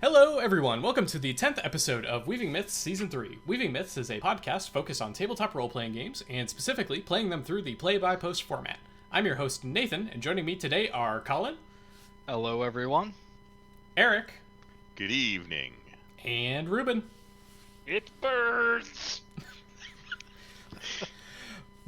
Hello, everyone. Welcome to the 10th episode of Weaving Myths Season 3. Weaving Myths is a podcast focused on tabletop role-playing games, and specifically playing them through the play-by-post format. I'm your host, Nathan, and joining me today are Colin. Hello, everyone. Eric. Good evening. And Ruben. It burns!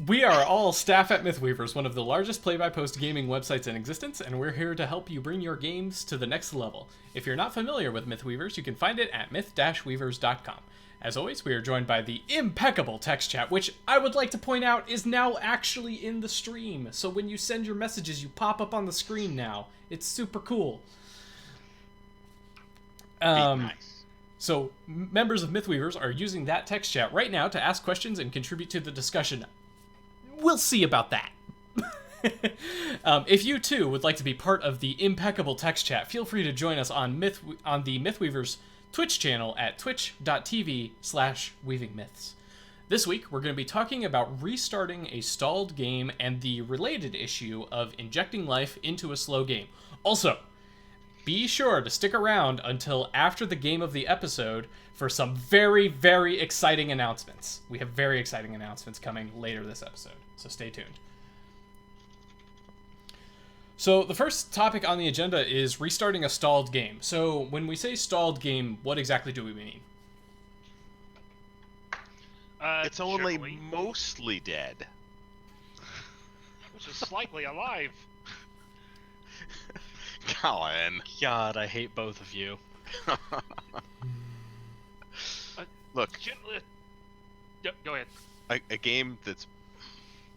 We are all staff at Mythweavers, one of the largest play-by-post gaming websites in existence, and we're here to help you bring your games to the next level. If you're not familiar with Mythweavers, you can find it at myth-weavers.com. As always, we are joined by the impeccable text chat, which I would like to point out is now actually in the stream. So when you send your messages, you pop up on the screen now. It's super cool. Nice. So members of Mythweavers are using that text chat right now to ask questions and contribute to the discussion. We'll see about that. If you too would like to be part of the impeccable text chat, feel free to join us on the Mythweavers Twitch channel at twitch.tv/weavingmyths. This week, we're going to be talking about restarting a stalled game and the related issue of injecting life into a slow game. Also, be sure to stick around until after the game of the episode for some very, very exciting announcements. We have very exciting announcements coming later this episode, so stay tuned. So the first topic on the agenda is restarting a stalled game. So when we say stalled game, what exactly do we mean? It's only Generally, mostly dead. which is slightly alive. Colin. God, I hate both of you. Look, Go ahead. a game that's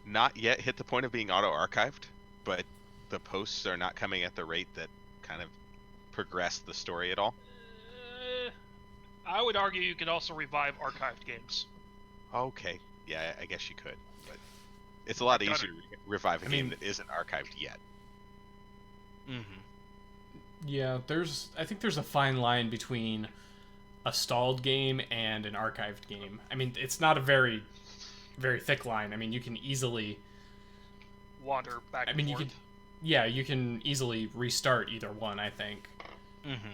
not yet hit the point of being auto-archived, but the posts are not coming at the rate that kind of progress the story at all. I would argue you could also revive archived games. Okay, yeah, I guess you could, but it's a lot I've done easier to revive a I game mean- that isn't archived yet. Mm-hmm. Yeah, I think there's a fine line between a stalled game and an archived game. I mean, it's not a very, very thick line. I mean, you can easily... Wander back and forth. You can easily restart either one, I think. Mm-hmm.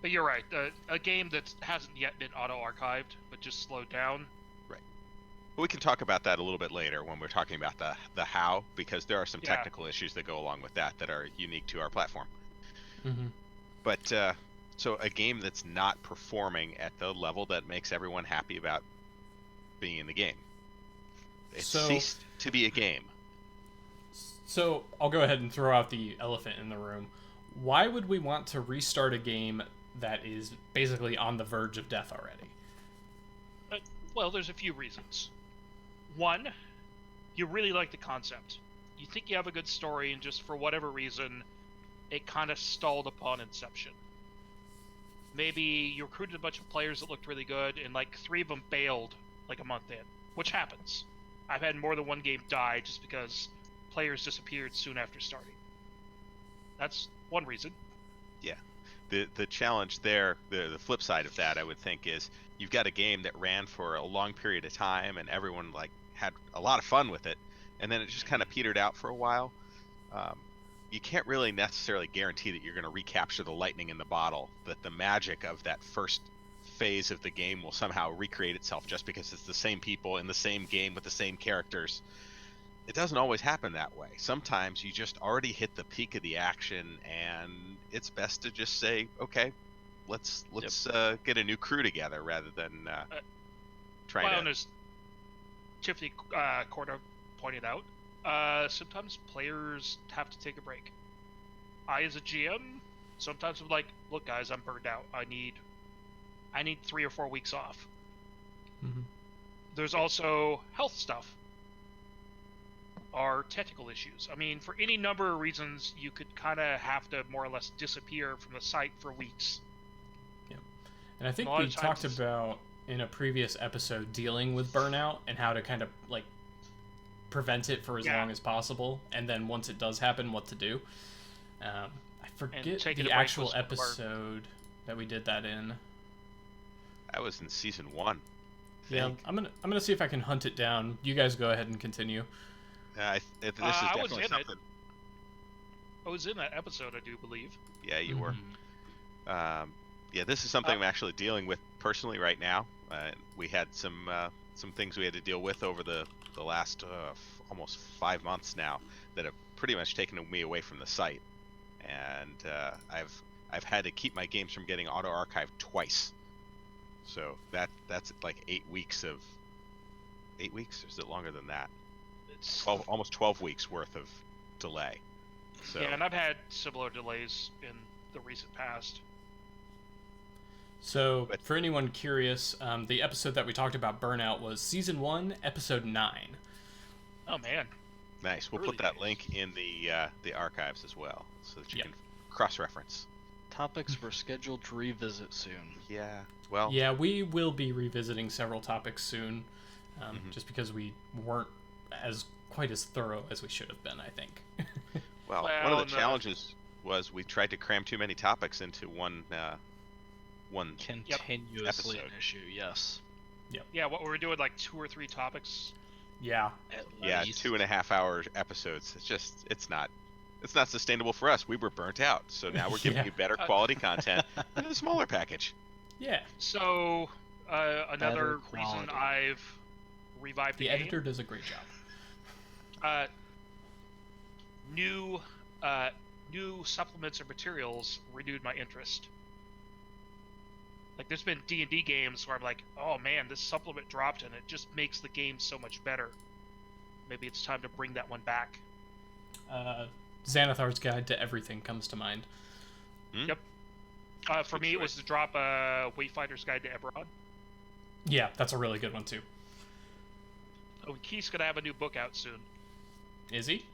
But you're right. A game that hasn't yet been auto-archived, but just slowed down. But we can talk about that a little bit later when we're talking about the how, because there are some Yeah. technical issues that go along with that are unique to our platform. Mm-hmm. But so a game that's not performing at the level that makes everyone happy about being in the game. It ceased to be a game. So I'll go ahead and throw out the elephant in the room. Why would we want to restart a game that is basically on the verge of death already? Well, there's a few reasons. One, you really like the concept. You think you have a good story, and just for whatever reason, it kind of stalled upon inception. Maybe you recruited a bunch of players that looked really good, and like 3 of them bailed like a month in, which happens. I've had more than one game die just because players disappeared soon after starting. That's one reason. The challenge there, the flip side of that, I would think, is you've got a game that ran for a long period of time and everyone like had a lot of fun with it, and then it just kind of petered out for a while. You can't really necessarily guarantee that you're going to recapture the lightning in the bottle, that the magic of that first phase of the game will somehow recreate itself just because it's the same people in the same game with the same characters. It doesn't always happen that way. Sometimes you just already hit the peak of the action, and it's best to just say, okay, let's get a new crew together rather than trying Well, to. and as Tiffany Corda pointed out, sometimes players have to take a break. I, as a GM, sometimes I'm like, look, guys, I'm burned out. I need 3 or 4 weeks off. Mm-hmm. There's also health stuff. Are technical issues. I mean, for any number of reasons, you could kind of have to more or less disappear from the site for weeks. And I think A lot we of talked times- about in a previous episode dealing with burnout and how to kind of like prevent it for as Yeah. long as possible, and then once it does happen, what to do. I forget taking a the break actual was part. episode that we did that in. That was in season 1. I Yeah, think. I'm gonna see if I can hunt it down. You guys go ahead and continue. This is I was definitely in it. something. I was in that episode, I do believe. Yeah, you were. Mhm. Yeah, this is something I'm actually dealing with personally right now. We had some things we had to deal with over the last almost 5 months now that have pretty much taken me away from the site, and I've had to keep my games from getting auto archived twice. So that's like 8 weeks of 8 weeks. Or is it longer than that? It's 12, almost 12 weeks worth of delay. So Yeah, and I've had similar delays in the recent past. So, for anyone curious, the episode that we talked about Burnout was Season 1, Episode 9. Oh man. nice. We'll Early put that days. link in the archives as well, so that you Yep. can cross-reference. Topics we're scheduled to revisit soon. Yeah. Well. Yeah, we will be revisiting several topics soon, just because we weren't quite as thorough as we should have been, I think. Well, one Well, of the no. challenges was we tried to cram too many topics into one Continuously Episode. an issue, yes. Yeah, what we were doing, like 2 or 3 topics. Yeah. At yeah least. 2.5 hour episodes. It's not sustainable for us. We were burnt out, so now we're giving Yeah. you better quality content in a smaller package. Yeah. So another Better reason quality. I've revived the The game. editor does a great job. New new supplements or materials renewed my interest. Like there's been D&D games where I'm like, oh man, this supplement dropped and it just makes the game so much better. Maybe it's time to bring that one back. Xanathar's Guide to Everything comes to mind. Yep. For Good me, it choice. was to drop Wayfinder's Guide to Eberron. Yeah, that's a really good one, too. Oh, and Keith's gonna have a new book out soon. Is he?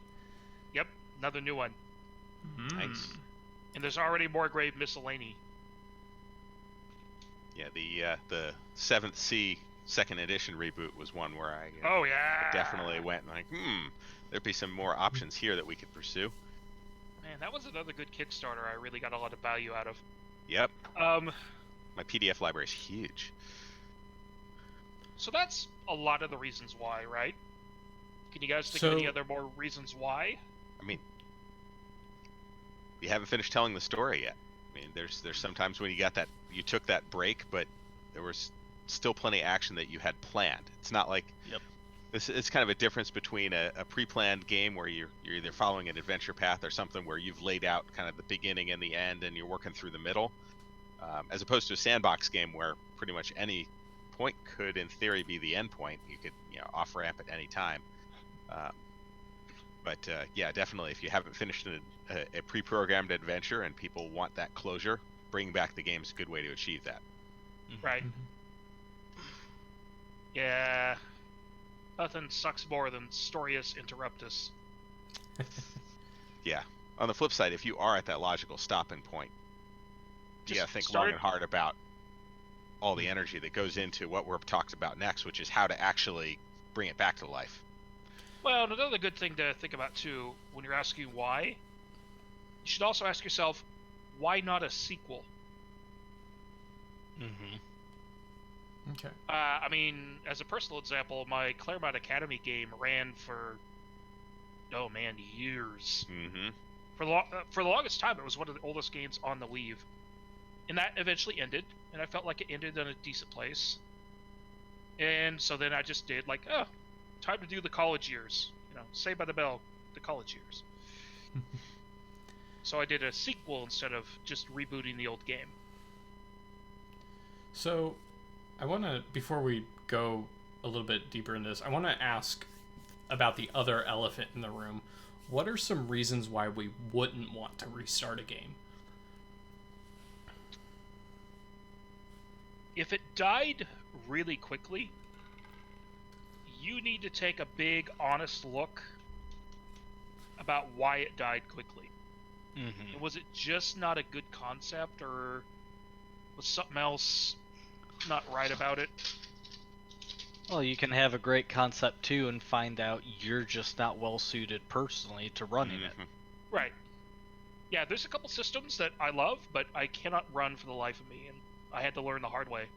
Yep, another new one. Nice. And there's already more Grave Miscellany. Yeah, the 7th C second edition reboot was one where I Oh yeah. definitely went like, there'd be some more options here that we could pursue. Man, that was another good Kickstarter. I really got a lot of value out of. Yep, Um, my PDF library is huge. so that's a lot of the reasons why, right? Can you guys think of So- any other more reasons why? I mean, you haven't finished telling the story yet. I mean, there's sometimes when you took that break, but there was still plenty of action that you had planned. It's not like Yep. It's kind of a difference between a pre-planned game where you're either following an adventure path or something where you've laid out kind of the beginning and the end and you're working through the middle, as opposed to a sandbox game where pretty much any point could, in theory, be the end point. You could off ramp at any time. But yeah, definitely, if you haven't finished a pre-programmed adventure and people want that closure, bringing back the game is a good way to achieve that. Right. Yeah. Nothing sucks more than Storius Interruptus. Yeah. On the flip side, if you are at that logical stopping point, you Just gotta think start long it- and hard about all the energy that goes into what we're talked about next, which is how to actually bring it back to life. Well, and another good thing to think about too, when you're asking why, you should also ask yourself, why not a sequel? Mm-hmm. Okay. I mean, as a personal example, my Claremont Academy game ran for, oh man, years. Mm-hmm. For the longest time, it was one of the oldest games on the Weave, and that eventually ended, and I felt like it ended in a decent place. And so then I just did like, oh, time to do the college years. Saved by the Bell, the college years. So I did a sequel instead of just rebooting the old game. So, I want to, before we go a little bit deeper in this, I want to ask about the other elephant in the room. What are some reasons why we wouldn't want to restart a game? If it died really quickly, you need to take a big, honest look about why it died quickly. Mm-hmm. Was it just not a good concept, or was something else not right about it? Well, you can have a great concept too and find out you're just not well suited personally to running it. Mhm. Right. Yeah, there's a couple systems that I love, but I cannot run for the life of me, and I had to learn the hard way.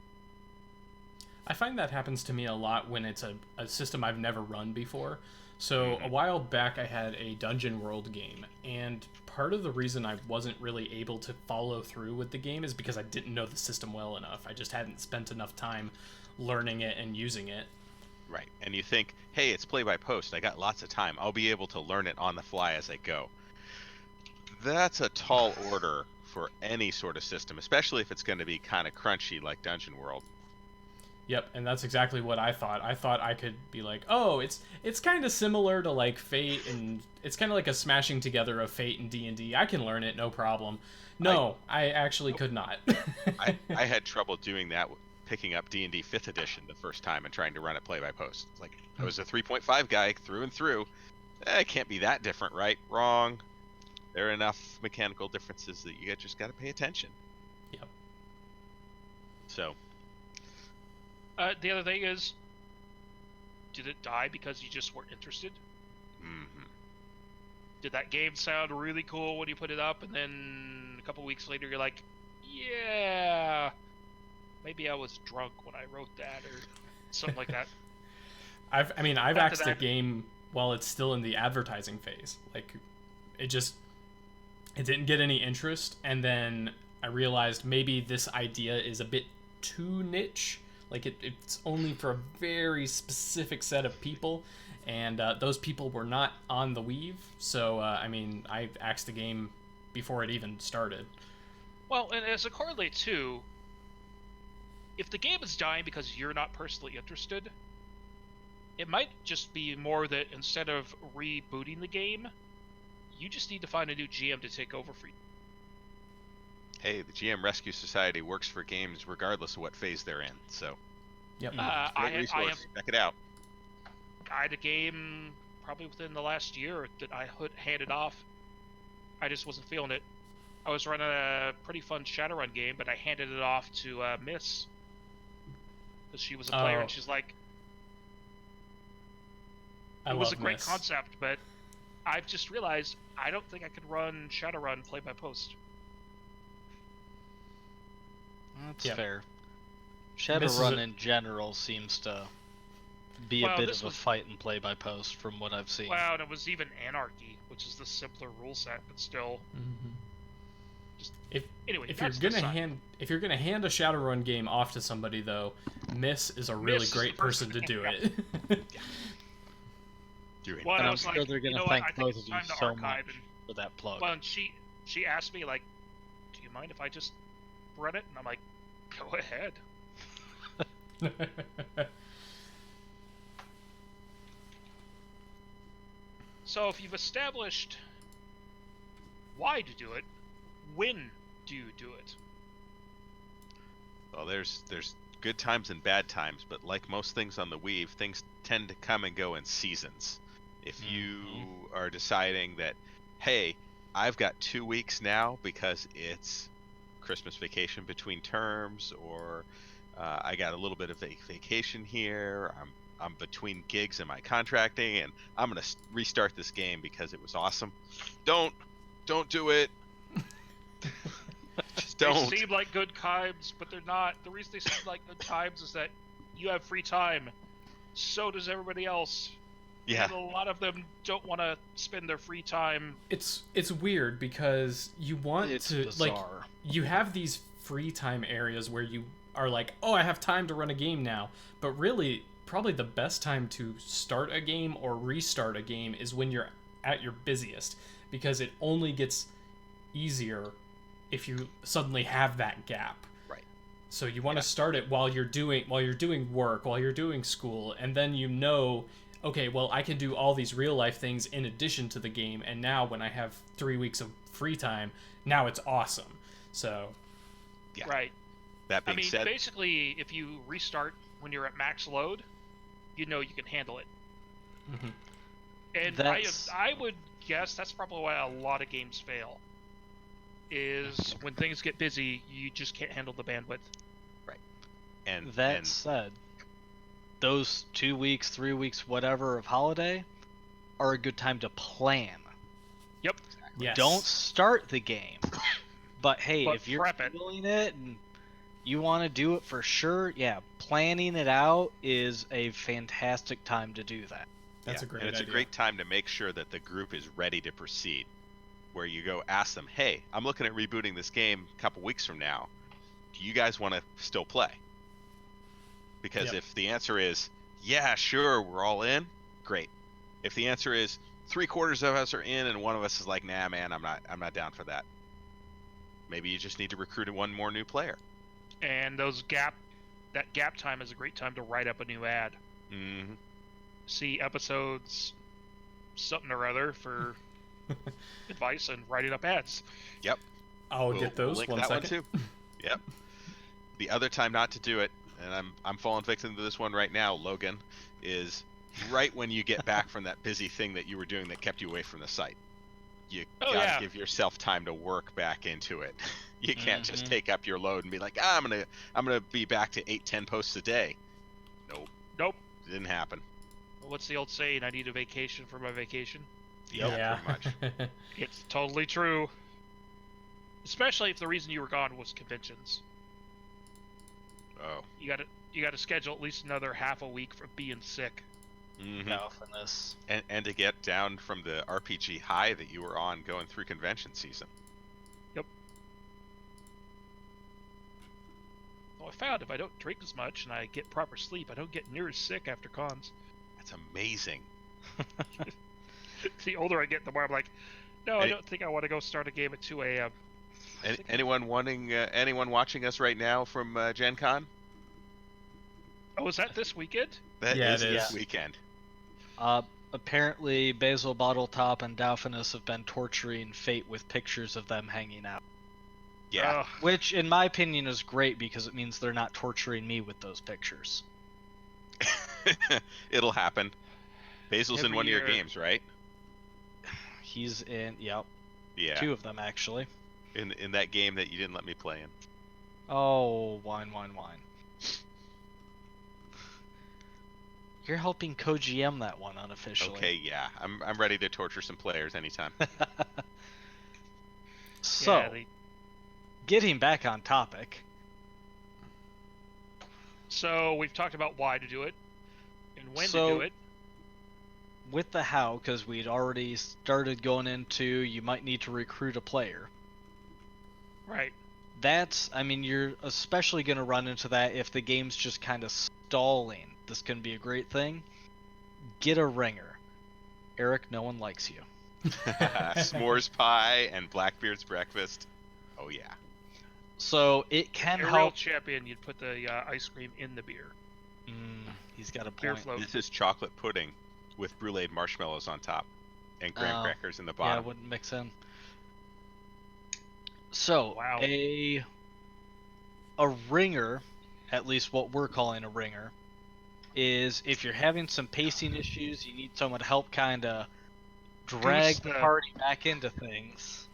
I find that happens to me a lot when it's a system I've never run before. So a Mhm. while back I had a Dungeon World game, and part of the reason I wasn't really able to follow through with the game is because I didn't know the system well enough. I just hadn't spent enough time learning it and using it. Right. And you think, hey, it's play by post. I got lots of time. I'll be able to learn it on the fly as I go. That's a tall order for any sort of system, especially if it's going to be kind of crunchy like Dungeon World. Yep, and that's exactly what I thought. I thought I could be like, oh, it's kind of similar to like Fate, and it's kind of like a smashing together of Fate and D&D. I can learn it, no problem. No, I actually could not. I had trouble doing that, picking up D&D 5th edition the first time and trying to run it play by post. It's like, I was a 3.5 guy through and through. It can't be that different, right? Wrong. There are enough mechanical differences that you just got to pay attention. Yep. So, The other thing is, did it die because you just weren't interested? mhm. Did that game sound really cool when you put it up, and then a couple weeks later you're like, yeah, maybe I was drunk when I wrote that, or something like that. I've After axed a that- game while it's still in the advertising phase. Like, it didn't get any interest, and then I realized maybe this idea is a bit too niche. Like, it's only for a very specific set of people, and those people were not on the Weave. So, I axed the game before it even started. Well, and as a correlate too, if the game is dying because you're not personally interested, it might just be more that instead of rebooting the game, you just need to find a new GM to take over for you. Hey, the GM Rescue Society works for games regardless of what phase they're in. So, Yep. great resource. Check it out. I had a game probably within the last year that I handed off. I just wasn't feeling it. I was running a pretty fun Shadowrun game, but I handed it off to Miss because she was a player, Oh. and she's like, I it was a love great Miss. concept, but I've just realized I don't think I could run Shadowrun play by post. That's Yeah. fair. This is Shadowrun a- in general seems to be Well, a bit this of a was- fight and play by post from what I've seen. Wow, and it was even Anarchy, which is the simpler rule set, but still. Mhm. Just If anyway, if you're that's the gonna side. hand a Shadowrun game off to somebody, though, Miss is a really Miss is great the person person to do to it. Doing Well, And I I'm was sure like, they're gonna you know what, thank I think both it's of you time to so archive. much And for that plug. well, and she asked me like, "Do you mind if I just run it?" And I'm like, "Go ahead." So if you've established why to do it, when do you do it? Well, there's good times and bad times, but like most things on the Weave, things tend to come and go in seasons. If you are deciding that, hey, I've got 2 weeks now because it's Christmas vacation between terms, or I got a little bit of vacation here. I'm between gigs and my contracting, and I'm gonna restart this game because it was awesome. Don't do it. Just don't. They seem like good times, but they're not. The reason they seem like good times is that you have free time. So does everybody else. Yeah. And a lot of them don't want to spend their free time. It's weird because you want It's to like bizarre. you have these free time areas where you are like, oh, I have time to run a game now, but really probably the best time to start a game or restart a game is when you're at your busiest, because it only gets easier if you suddenly have that gap. Right. So you want Yeah. to start it while you're doing work, while you're doing school, and then okay, well, I can do all these real life things in addition to the game, and now when I have 3 weeks of free time, now it's awesome. So, Yeah. Right. That I being mean, said, basically, if you restart when you're at max load, you know you can handle it. mhm. And That's- I would guess that's probably why a lot of games fail. Is when things get busy, you just can't handle the bandwidth. and That said, those 2 weeks, 3 weeks, whatever of holiday are a good time to plan. Yep. Yes. Don't start the game. But hey, But if you're prep it. feeling it and You want to do it for sure? Yeah, planning it out is a fantastic time to do that. That's Yeah, a great and it's idea. a great time to make sure that the group is ready to proceed. Where you go ask them, hey, I'm looking at rebooting this game a couple weeks from now. Do you guys want to still play? Because Yep. if the answer is, yeah, sure, we're all in, great. If the answer is 3/4 of us are in and one of us is like, nah, man, I'm not down for that. Maybe you just need to recruit one more new player. And that gap time is a great time to write up a new ad. Mm-hmm. See episodes something or other for advice and writing up ads. Yep. I'll get those. Link One that second. one too. Yep. The other time not to do it, and I'm falling victim to this one right now, Logan, is right when you get back from that busy thing that you were doing that kept you away from the site. You gotta give yourself time to work back into it. You can't just take up your load and be like, I'm gonna be back to 8-10 posts a day. Nope. Didn't happen. What's the old saying? I need a vacation for my vacation. Yeah, pretty much. It's totally true. Especially if the reason you were gone was conventions. Oh. You gotta schedule at least another half a week for being sick. Mm-hmm. Dolphinus. And to get down from the RPG high that you were on going through convention season. Yep. Well, I found if I don't drink as much and I get proper sleep, I don't get near as sick after cons. That's amazing. The older I get, the more I'm like, no, I don't think I want to go start a game at 2 a.m. Anyone watching us right now from Gen Con? Oh, is that this weekend? That Yeah, is it this is. weekend. Apparently, Basil Bottletop and Dolphinus have been torturing Fate with pictures of them hanging out. Yeah. Ugh. Which, in my opinion, is great because it means they're not torturing me with those pictures. It'll happen. Basil's in Every one of your year. games, right? He's in, yep, Yeah. 2 of them actually. In that game that you didn't let me play in. Oh, wine. You're helping co-GM that one unofficially. Okay, yeah. I'm ready to torture some players anytime. So, Yeah, getting back on topic. so we've talked about why to do it and when So- to do it. With the how, because we'd already started going into you might need to recruit a player. Right. You're especially going to run into that if the game's just kind of stalling. This can be a great thing. Get a ringer. Eric, no one likes you. S'mores pie and Blackbeard's breakfast. Oh yeah. So it can A real help. champion, you'd put the ice cream in the beer. He's got a Beer point. float. This is chocolate pudding with bruleed marshmallows on top and graham Oh, crackers in the Yeah, it bottom. wouldn't mix in. So Wow. a ringer, at least what we're calling a ringer, is if you're having some pacing issues, you need someone to help kind of drag the the- party back into things.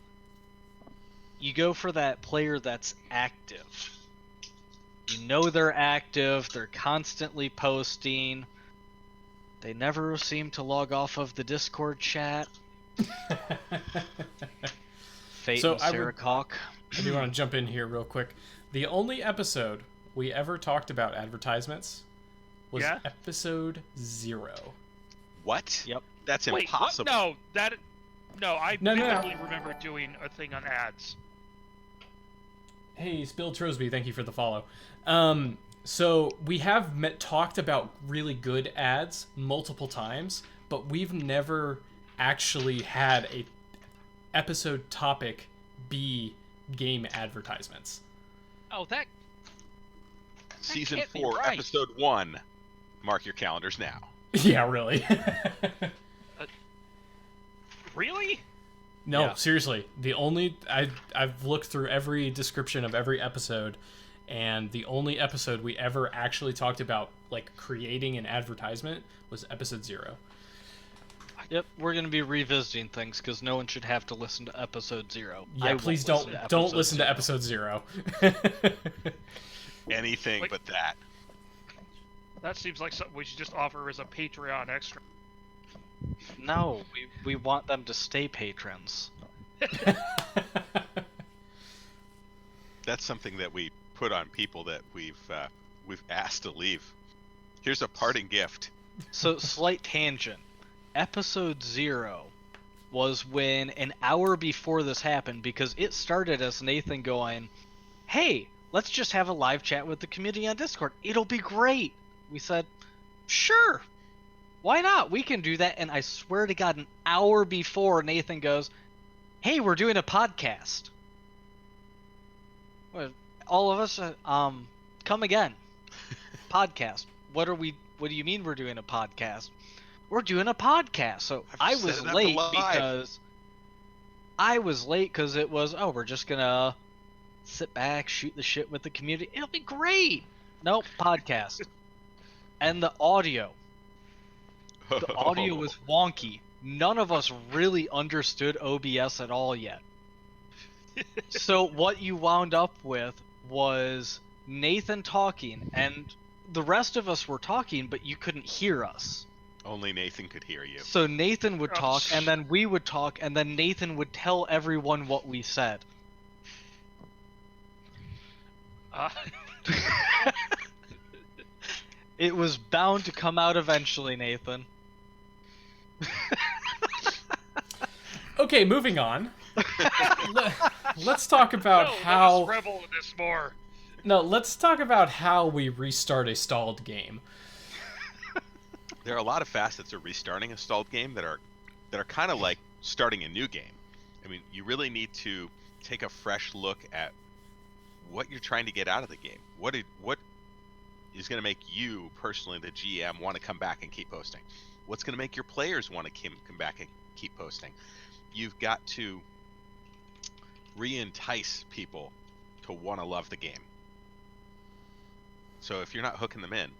You go for that player that's active. You know they're active, they're constantly posting. They never seem to log off of the Discord chat. Fate So and I Sarah would- Cock. I do want to jump in here real quick. The only episode we ever talked about advertisements was Yeah? episode 0. What? Yep. That's Wait, impossible. what? I No. vividly remember doing a thing on ads. Hey, Spill Trosby, thank you for the follow. So we have talked about really good ads multiple times, but we've never actually had a episode topic be game advertisements. Oh, that Season can't be 4, right. episode 1. Mark your calendars now. Yeah, really. really? No, Yeah. seriously. The only I've looked through every description of every episode, and the only episode we ever actually talked about like creating an advertisement was episode 0. Yep, we're gonna be revisiting things because no one should have to listen to episode 0. Yeah, I won't please listen don't to listen to episode episode 0. Anything Wait. but that. That seems like something we should just offer as a Patreon extra. 0. No, we want them to stay patrons. That's something that we put on people that we've asked to leave. Here's a parting gift. So, slight tangent. Episode 0 was when an hour before this happened, because it started as Nathan going, hey, let's just have a live chat with the community on Discord. It'll be great. We said, sure. Why not? We can do that. And I swear to God, an hour before, Nathan goes, hey, we're doing a podcast. Well, all of us, come again. Podcast. What do you mean we're doing a podcast? We're doing a podcast. So I was late because it was, oh, we're just gonna sit back, shoot the shit with the community. It'll be great. Nope, podcast. And the audio. The audio was wonky. None of us really understood OBS at all yet. So what you wound up with was Nathan talking, and the rest of us were talking, but you couldn't hear us. Only Nathan could hear you. So Nathan would talk, and then we would talk, and then Nathan would tell everyone what we said. It was bound to come out eventually, Nathan. Okay, moving on. Let's talk about how. Let us revel in this more. No, let's talk about how we restart a stalled game. There are a lot of facets of restarting a stalled game that are kind of like starting a new game. I mean, you really need to take a fresh look at what you're trying to get out of the game. What is going to make you personally, the GM, want to come back and keep posting? What's going to make your players want to come back and keep posting? You've got to re-entice people to want to love the game. So if you're not hooking them in,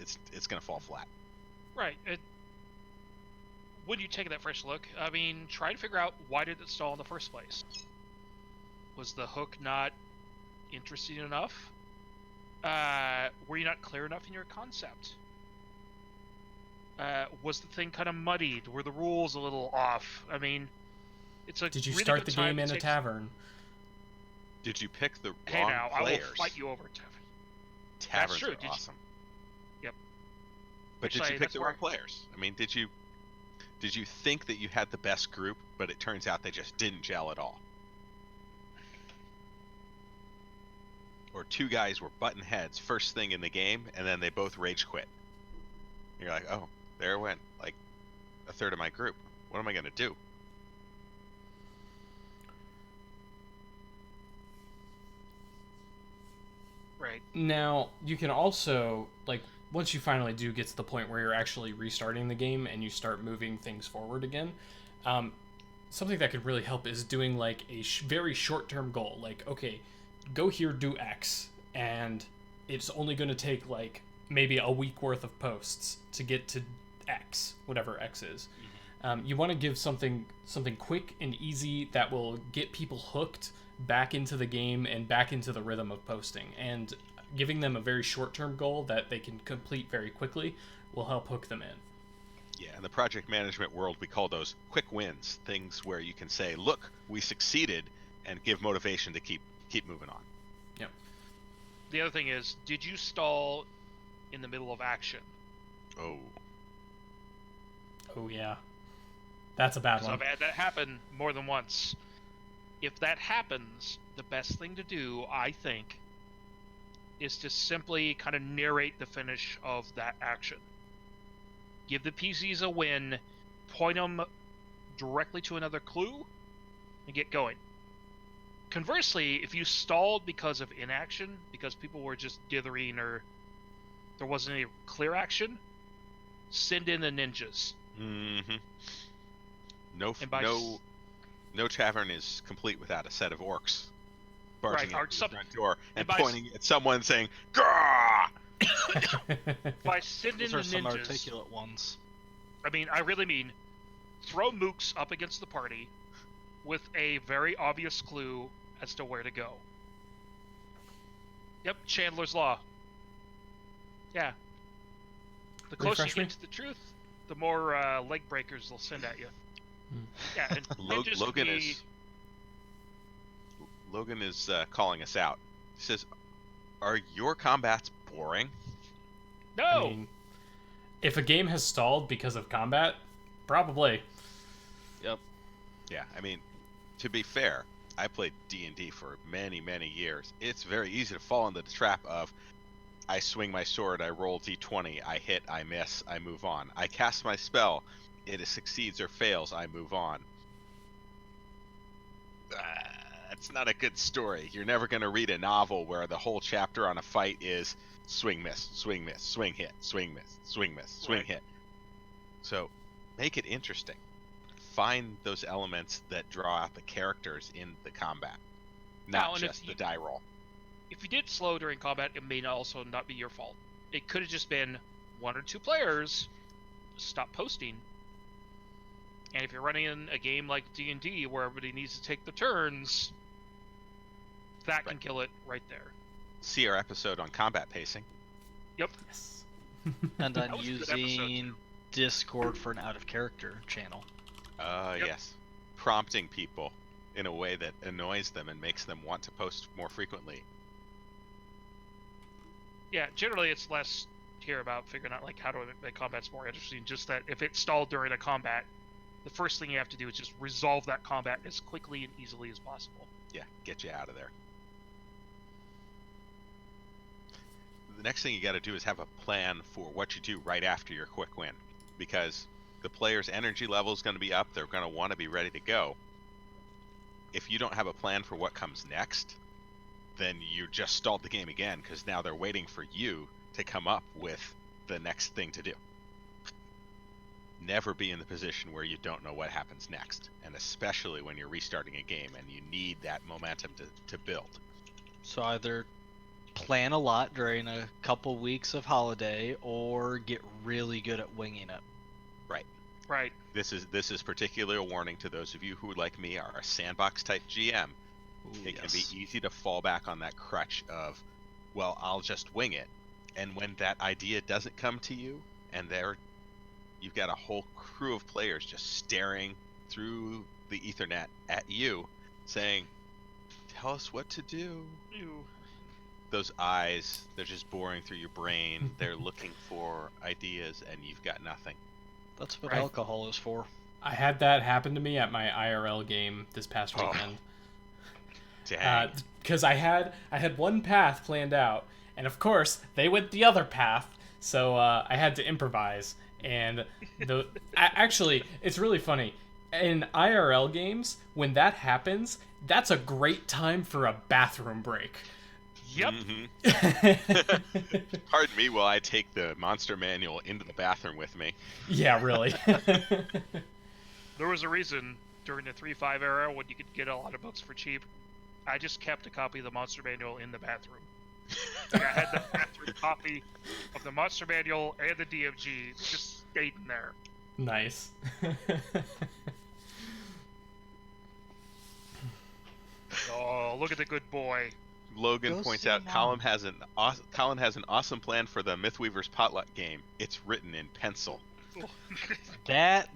it's going to fall flat. Right. When you take that fresh look, I mean, try to figure out why did it stall in the first place. Was the hook not interesting enough? Were you not clear enough in your concept? Was the thing kind of muddied? Were the rules a little off? I mean, it's a Did you really start good the game time in to a take- tavern? Did you pick the Hey wrong now, players? I will fight you over Tevin. Taverns true. are Did you- awesome. Yep. But did you Actually, pick that's the wrong where- players? I mean, did you think that you had the best group, but it turns out they just didn't gel at all? Or two guys were button heads first thing in the game, and then they both rage quit. You're like, oh, there went like a third of my group. What am I gonna do? Right. Now, you can also, like, once you finally do get to the point where you're actually restarting the game and you start moving things forward again, something that could really help is doing, like, a very short-term goal. Like, okay, go here, do X, and it's only going to take, like, maybe a week worth of posts to get to X, whatever X is. You want to give something quick and easy that will get people hooked back into the game and back into the rhythm of posting, and giving them a very short-term goal that they can complete very quickly will help hook them in. Yeah, in the project management world, we call those quick wins, things where you can say, look, we succeeded, and give motivation to keep moving on. Yep. The other thing is, did you stall in the middle of action? Oh Yeah, that's a bad Because one. I've had that happen more than once. If that happens, the best thing to do, I think, is to simply kind of narrate the finish of that action. Give the PCs a win, point them directly to another clue, and get going. Conversely, if you stalled because of inaction, because people were just dithering or there wasn't any clear action, send in the ninjas. Mm-hmm. No tavern is complete without a set of orcs barging Right, or into the some- front door and and by- pointing at someone saying, "Grah!" By sending Those the are some ninjas, articulate ones. I mean, I really mean, throw mooks up against the party with a very obvious clue as to where to go. Yep, Chandler's Law. Yeah. The closer Refresh you me? get to the truth, the more leg breakers they'll send at you. Yeah, and ninjas can Logan be- Logan is calling us out. says, "Are your combats boring?" No. I mean, if a game has stalled because of combat, probably. Yep. Yeah, I mean, to be fair, I played D&D for many, many years. It's very easy to fall into the trap of I swing my sword, I roll d20, I hit, I miss, I move on. I cast my spell, it succeeds or fails, I move on. That's not a good story. You're never going to read a novel where the whole chapter on a fight is swing, miss, swing, miss, swing, hit, swing, miss, swing, miss, swing, Right. hit. So make it interesting. Find those elements that draw out the characters in the combat, Now, not and if just the you- die roll. If you did slow during combat, it may also not be your fault. It could have just been one or two players stop posting. And if you're running in a game like D&D where everybody needs to take the turns, that can Right. kill it right there. See our episode on combat pacing. Yep. Yes. And That on was a good episode, using too. Discord for an out of character channel. Yep. Yes. Prompting people in a way that annoys them and makes them want to post more frequently. Yeah, generally it's less here about figuring out like how to make combats more interesting. Just that if it stalled during a combat, the first thing you have to do is just resolve that combat as quickly and easily as possible. Yeah, get you out of there. The next thing you got to do is have a plan for what you do right after your quick win, because the player's energy level is going to be up. They're going to want to be ready to go. If you don't have a plan for what comes next, then you just stalled the game again, because now they're waiting for you to come up with the next thing to do. Never be in the position where you don't know what happens next, and especially when you're restarting a game and you need that momentum to build. So either plan a lot during a couple weeks of holiday or get really good at winging it. Right. This is particularly a warning to those of you who, like me, are a sandbox type GM. Ooh, It can yes. be easy to fall back on that crutch of, well, I'll just wing it. And when that idea doesn't come to you, and you've got a whole crew of players just staring through the Ethernet at you, saying, "Tell us what to do." Ew. Those eyes, they're just boring through your brain. They're looking for ideas, and you've got nothing. That's what Right. alcohol is for. I had that happen to me at my IRL game this past Oh. weekend. Dang. Because I had one path planned out, and of course they went the other path, so I had to improvise. And actually, it's really funny. In IRL games, when that happens, that's a great time for a bathroom break. Yep. Pardon me while I take the monster manual into the bathroom with me. Yeah, really. There was a reason during the 3.5 era when you could get a lot of books for cheap. I just kept a copy of the Monster Manual in the bathroom. Like I had the bathroom copy of the Monster Manual and the DMG just stayed in there. Nice. Oh, look at the good boy. Logan Go points see out Mom. Colin has an awesome plan for the Mythweavers potluck game. It's written in pencil. That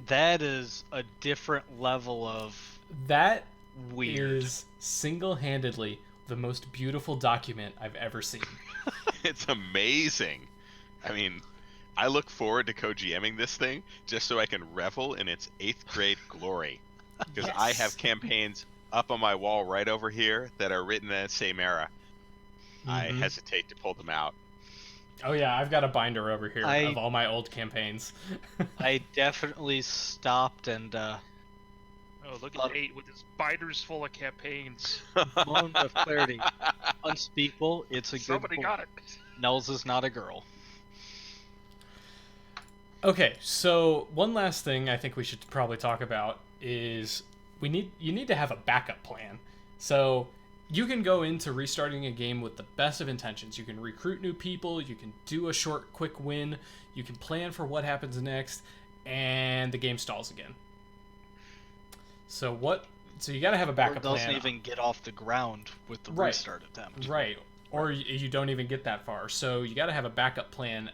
is a different level of That weird. is single-handedly the most beautiful document I've ever seen. It's amazing. I mean, I look forward to co-GMing this thing just so I can revel in its 8th grade glory. Because I Yes. have campaigns up on my wall right over here that are written in that same era. I Mhm. hesitate to pull them out. Oh yeah, I've got a binder over here I- of all my old campaigns. I definitely stopped and Oh, look at 8 with his binders full of campaigns. moment of clarity. Unspeakable. It's a Somebody good got it. Nels is not a girl. Okay, so one last thing I think we should probably talk about is you need to have a backup plan. So you can go into restarting a game with the best of intentions. You can recruit new people, you can do a short quick win, you can plan for what happens next, and the game stalls again. So you got to have a Or backup doesn't plan. even get off the ground with the Right. restart attempt. Right. Or you don't even get that far. So you got to have a backup plan,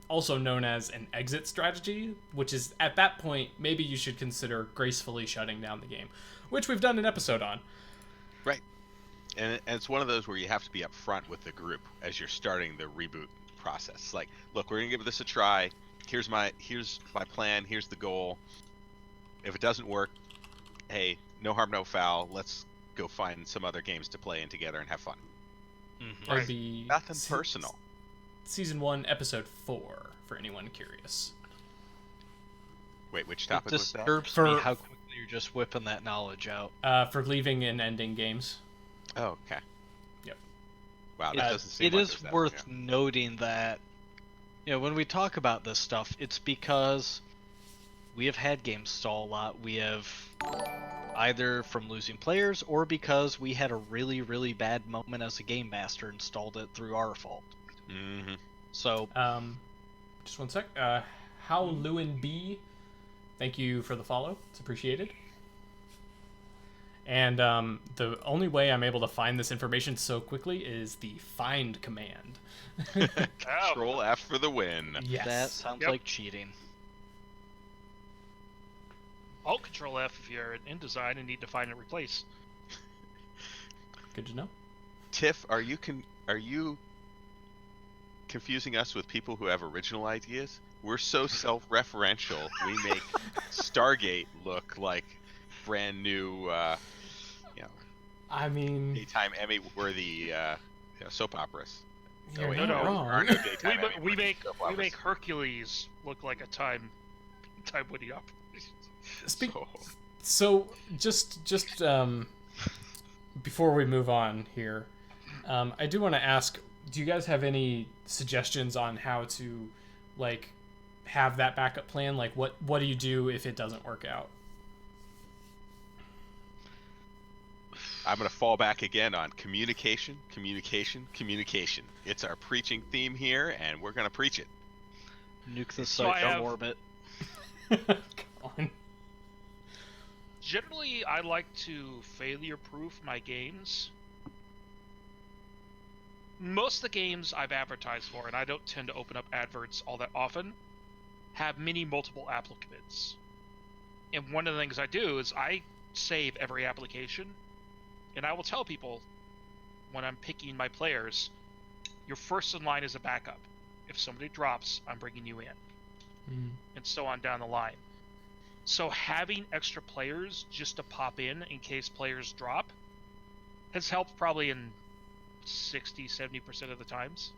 also known as an exit strategy, which is at that point, maybe you should consider gracefully shutting down the game, which we've done an episode on. Right. And it's one of those where you have to be upfront with the group as you're starting the reboot process. Like, look, we're gonna give this a try. Here's my plan. Here's the goal. If it doesn't work, hey, no harm, no foul. Let's go find some other games to play in together and have fun. Mhm. That would be Nothing personal. Season 1, Episode 4, for anyone curious. Wait, which It topic was that? disturbs me how quickly you're just whipping that knowledge out. For leaving and ending games. Oh, okay. Yep. Wow, that doesn't seem It like is it was that worth long noting that, when we talk about this stuff, it's because we have had games stall a lot. We have either from losing players or because we had a really, really bad moment as a game master and stalled it through our fault. ago. Mm-hmm. So, Just one sec. How Lewin B, thank you for the follow. It's appreciated. And the only way I'm able to find this information so quickly is the find command. Control F for the win. Yes. that sounds Yep. like cheating. Alt Control F if you're in InDesign and need to find and replace. Good to know. Tiff, are you confusing us with people who have original ideas? We're so self-referential. We make Stargate look like brand new, I mean, daytime Emmy-worthy soap operas. you're wait, not no, wrong. there are no daytime We Emmy-worthy make soap we operas. make Hercules look like a time winning operation. Speak- So- So just before we move on here, I do want to ask: do you guys have any suggestions on how to, like, have that backup plan? Like, what do you do if it doesn't work out? I'm going to fall back again on communication, communication, communication. It's our preaching theme here, and we're going to preach it. Nuke the So site I from have- orbit. Come on. Generally, I like to failure-proof my games. Most of the games I've advertised for, and I don't tend to open up adverts all that often, have many multiple applicants. And one of the things I do is I save every application, and I will tell people when I'm picking my players, your first in line is a backup. If somebody drops, I'm bringing you in, and so on down the line. So having extra players just to pop in case players drop has helped probably in 60-70% of the times.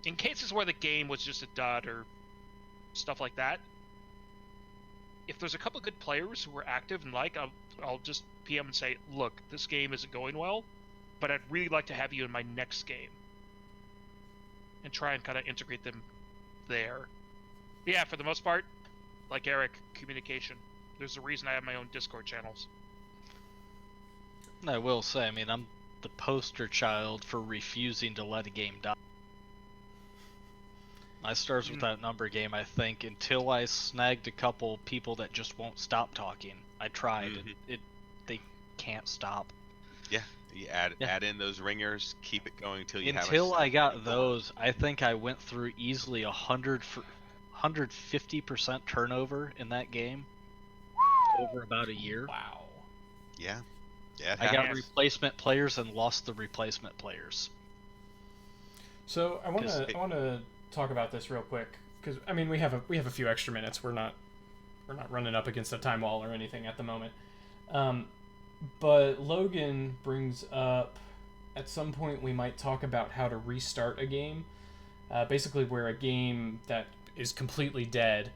In cases where the game was just a dud or stuff like that, if there's a couple good players who are active and I'll just PM and say, look, this game isn't going well, but I'd really like to have you in my next game. And try and kind of integrate them there. Yeah, for the most part, like Eric, communication. There's a reason I have my own Discord channels. I will say, I'm the poster child for refusing to let a game die. I started with that number game, I think, until I snagged a couple people that just won't stop talking. I tried. Mhm. They can't stop. Yeah, you add in those ringers, keep it going till you have Until I got those, I think I went through easily 150% turnover in that game over about a year. Wow. Yeah. Yeah, it I got happens. replacement players and lost the replacement players. So I want 'Cause to talk about this real quick because we have a few extra minutes. We're not running up against a time wall or anything at the moment. But Logan brings up at some point we might talk about how to restart a game. Basically, where a game that is completely dead,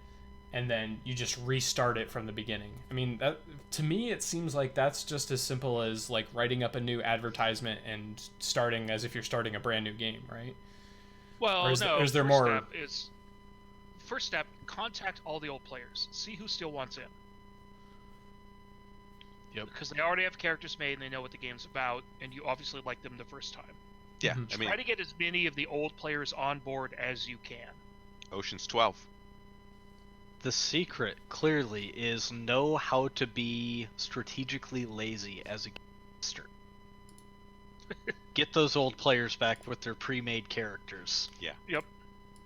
and then you just restart it from the beginning. That to me it seems like that's just as simple as like writing up a new advertisement and starting as if you're starting a brand new game, right? Well, Or is no. there first more- First step, contact all the old players. See who still wants in. Yep. Because they already have characters made and they know what the game's about, and you obviously like them the first time. Yeah, Mhm. I mean, Try to get as many of the old players on board as you can. Ocean's 12. The secret, clearly, is know how to be strategically lazy as a game master. Get those old players back with their pre-made characters. Yep.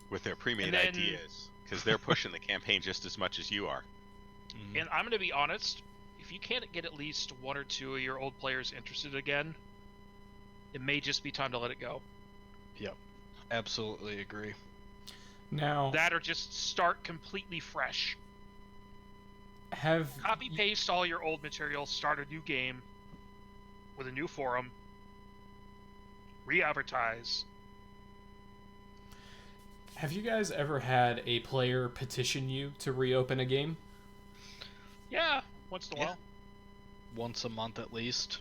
With their pre-made And then- ideas, because they're pushing the campaign just as much as you are. Mhm. And I'm going to be honest, if you can't get at least one or two of your old players interested again, it may just be time to let it go. Yep. Absolutely agree. Now, That or just start completely fresh. have Copy paste all your old material, start a new game with a new forum, re-advertise. have you guys ever had a player petition you to reopen a game? Yeah, once in a Yeah. while. Once a month at least.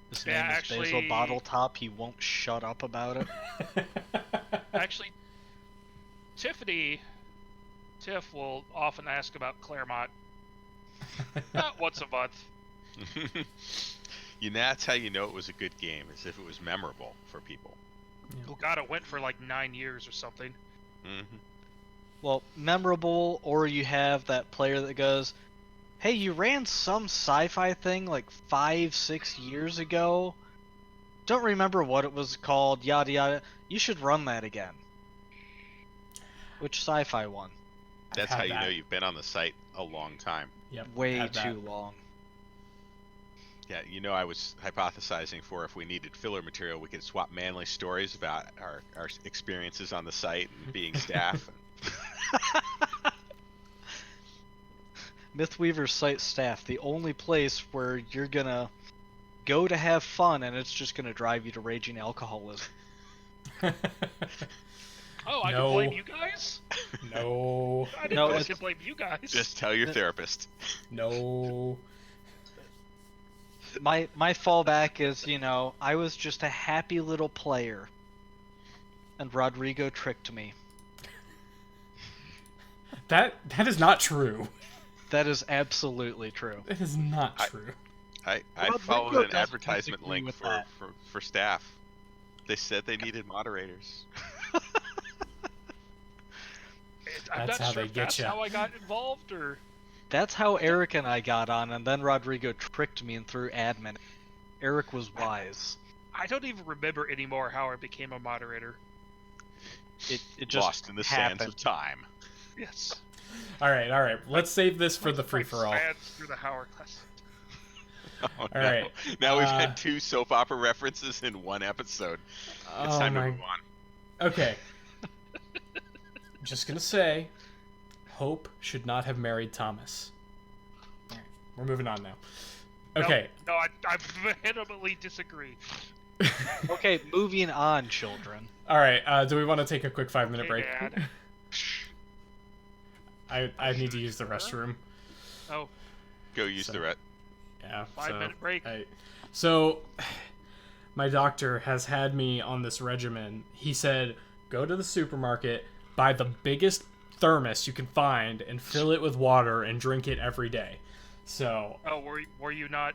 His Yeah, name is actually- Basil Bottletop. He won't shut up about it. Actually, Tiff will often ask about Claremont. Not once a month. That's how you know it was a good game, is if it was memorable for people. Oh god, it went for like 9 years or something. Hmm. Well, memorable, or you have that player that goes, hey, you ran some sci-fi thing like 5-6 years ago. Don't remember what it was called, yada yada. You should run that again. Which sci-fi one? That's had how you know that. you've been on the site a long time. Yep, Way had that. too long. Yeah, I was hypothesizing for if we needed filler material, we could swap manly stories about our experiences on the site and being staff. Mythweaver's site staff, the only place where you're gonna go to have fun and it's just gonna drive you to raging alcoholism. Oh, I No. can blame you guys? No. I didn't No, know I it's- could blame you guys. Just tell your therapist. No. My fallback is, I was just a happy little player. And Rodrigo tricked me. That is not true. That is absolutely true. That is not true. I Rodrigo followed an doesn't advertisement disagree link with that. for staff. They said they needed moderators. I'm That's not how sure they if get that's ya. how I got involved, or... That's how Eric and I got on, and then Rodrigo tricked me and threw admin. Eric was wise. I don't even remember anymore how I became a moderator. It just Lost in the sands happened. of time. Yes. All right. Let's save this for the Like free for all. fans through the hourglass. Oh, All no. right. Now we've Uh, had 2 soap opera references in one episode. It's Oh time to my. move on. Okay. Just gonna say, Hope should not have married Thomas. All right, we're moving on now. Okay. No, I vehemently disagree. Okay, moving on, children. All right. Do we want to take a quick 5-minute Okay, break? Dad. I need to use the restroom. Oh, Go use So- the ret. Yeah. 5-minute break. So, my doctor has had me on this regimen. He said, go to the supermarket, buy the biggest thermos you can find, and fill it with water and drink it every day. So, Oh, were you not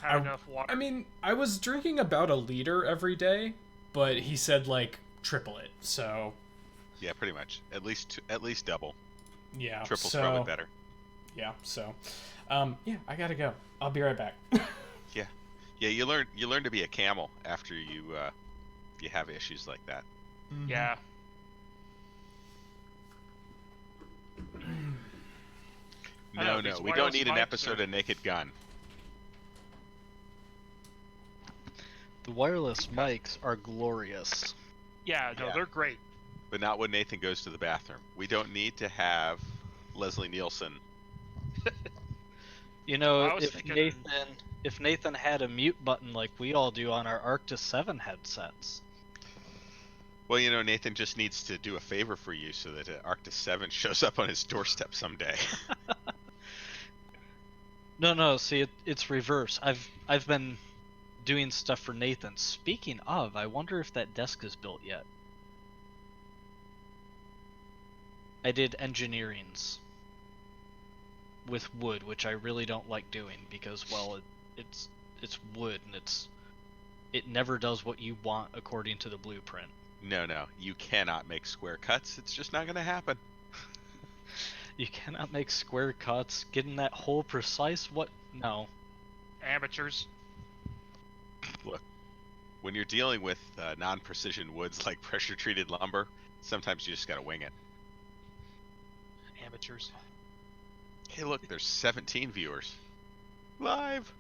have enough water? I mean, I was drinking about 1 liter every day, but he said like triple it. So, Yeah, pretty much. At least double. yeah. Triple's so, probably better. Yeah. So, yeah, I gotta go. I'll be right back. Yeah, you learn to be a camel after you have issues like that. Yeah. I know, No, these we don't wireless need an mics episode are- of Naked Gun. The wireless mics are glorious. Yeah, no, Yeah. they're great. But not when Nathan goes to the bathroom. We don't need to have Leslie Nielsen. I was If thinking- Nathan had a mute button like we all do on our Arctis 7 headsets. Well, Nathan just needs to do a favor for you so that Arctis 7 shows up on his doorstep someday. No, see, it's reverse. I've been doing stuff for Nathan. Speaking of, I wonder if that desk is built yet. I did engineerings with wood, which I really don't like doing because, well, it's wood and it never does what you want according to the blueprint. No, you cannot make square cuts. It's just not going to happen. You cannot make square cuts. Getting that hole precise, what? No. Amateurs. Look, when you're dealing with non-precision woods like pressure-treated lumber, sometimes you just got to wing it. Amateurs. Hey, look, there's 17 viewers. Live.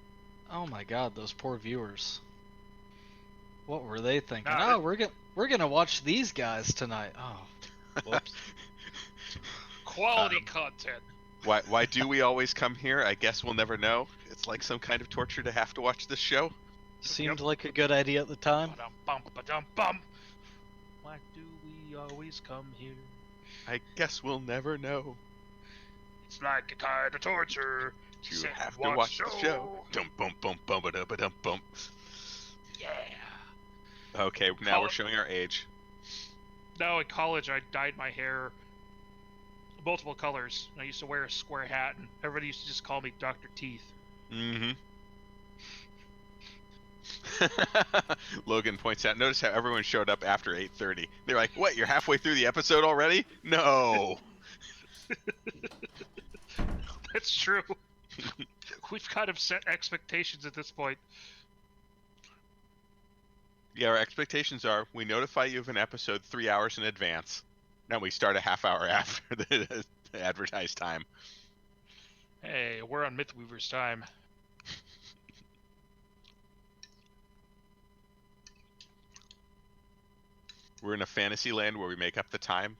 Oh my god, those poor viewers. What were they thinking? Nah, Oh, we're gonna watch these guys tonight. Oh, whoops. quality content. Why do we always come here? I guess we'll never know. It's like some kind of torture to have to watch this show. Seemed like a good idea at the time. Ba-dum-bum, ba-dum-bum. Why do we always come here? I guess we'll never know. It's like a kind of torture. You sit have and to watch the show. Dum bum bum bum ba dum ba dum bum. Yeah. Okay, now we're showing our age. No, in college I dyed my hair multiple colors. I used to wear a square hat, and everybody used to just call me Dr. Teeth. Mm-hmm. Logan points out, notice how everyone showed up after 8:30. They're like, what, you're halfway through the episode already? No. That's true. We've kind of set expectations at this point. Yeah, our expectations are we notify you of an episode 3 hours in advance. Now we start a half hour after the advertised time. Hey, we're on Mythweaver's time. We're in a fantasy land where we make up the time.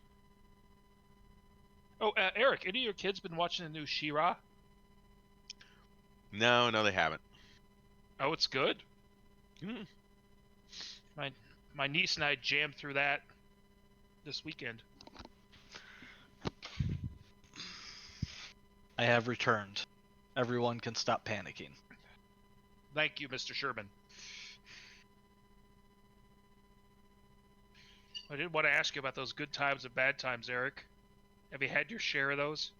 Oh, Eric, any of your kids been watching the new She-Ra? No, they haven't. Oh, it's good. Mm. My niece and I jammed through that this weekend. I have returned. Everyone can stop panicking. Thank you, Mr. Sherman. I did want to ask you about those good times and bad times, Eric. Have you had your share of those?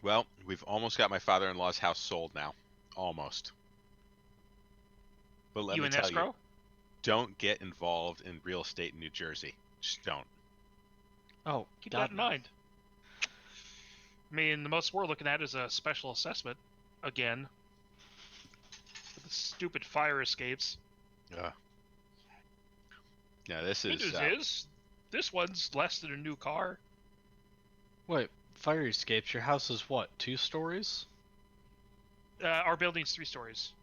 Well, we've almost got my father-in-law's house sold now. Almost. But let You me in tell escrow? you, don't get involved in real estate in New Jersey. Just don't. Oh, Keep God, that in mind. I mean, the most we're looking at is a special assessment, again. For the stupid fire escapes. Yeah, this Good is. news is, this one's less than a new car. Wait, fire escapes. Your house is what? 2 stories? Our building's 3 stories.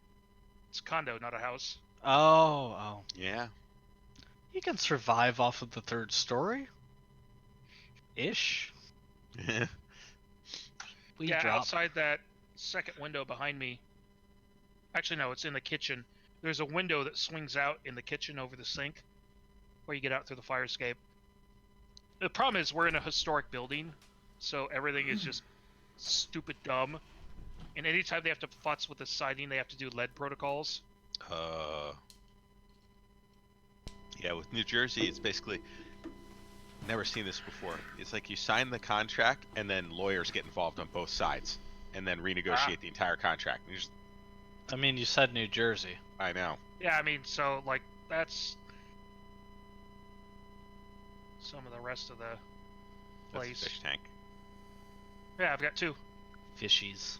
It's a condo, not a house. Oh. Yeah. You can survive off of the 3rd story? Ish. We Yeah, drop. outside that second window behind me. Actually, no, it's in the kitchen. There's a window that swings out in the kitchen over the sink, where you get out through the fire escape. The problem is we're in a historic building, so everything is just stupid dumb. And anytime they have to futz with the siding, they have to do lead protocols. Yeah, with New Jersey, it's basically never seen this before. It's like you sign the contract, and then lawyers get involved on both sides, and then renegotiate the entire contract. And I mean, you said New Jersey. I know. Yeah, I mean, so, like, that's some of the rest of the That's place. a fish tank. Yeah, I've got 2. Fishies.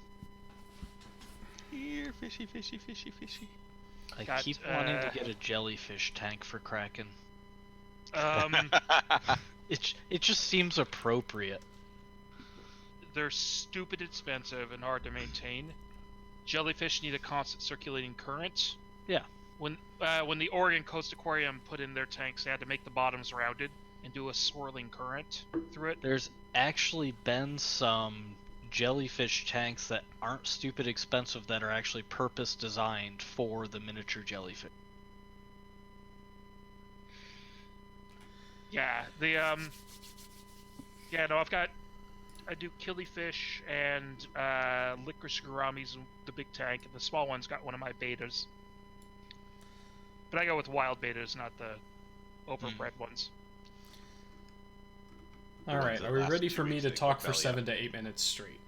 Here, fishy, fishy, fishy, fishy. I Got, keep wanting to get a jellyfish tank for Kraken. It just seems appropriate. They're stupid expensive and hard to maintain. Jellyfish need a constant circulating current. Yeah. When the Oregon Coast Aquarium put in their tanks, they had to make the bottoms rounded and do a swirling current through it. There's actually been some jellyfish tanks that aren't stupid expensive that are actually purpose designed for the miniature jellyfish. Yeah, I do killifish and licorice gouramis in the big tank, and the small one's got one of my betas. But I go with wild betas, not the overbred ones. All right, are we ready for me to talk for 7 to 8 minutes straight?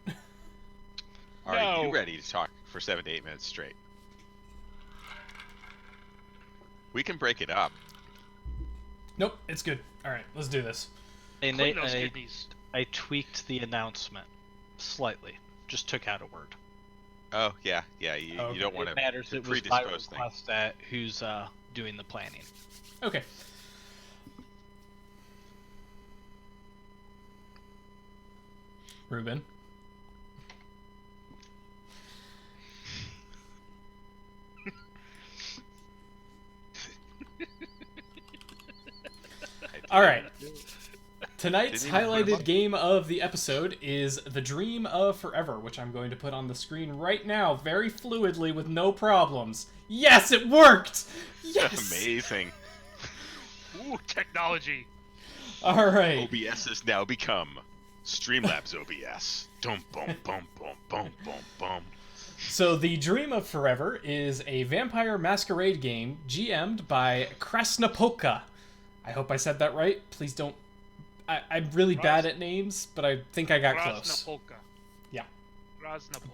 Are you No. ready to talk for 7 to 8 minutes straight? We can break it up. Nope, it's good. All right, let's do this. Hey, Clean Nate, those kidneys. I tweaked the announcement slightly. Just took out a word. Oh, yeah. You don't want It to matters. It was by predispose things. request at who's doing the planning. Okay. Ruben. All right. Tonight's Didn't even put 'em highlighted up. game of the episode is The Dream of Forever, which I'm going to put on the screen right now very fluidly with no problems. Yes, it worked! Yes! Amazing. Ooh, technology. All right. OBS has now become Streamlabs OBS. Dum boom boom boom boom boom boom. So, The Dream of Forever is a vampire masquerade game GM'd by Krasnopolka. I hope I said that right. Please don't. I'm really bad at names, but I think I got close. Krasnopolka. Yeah. Krasnopolka.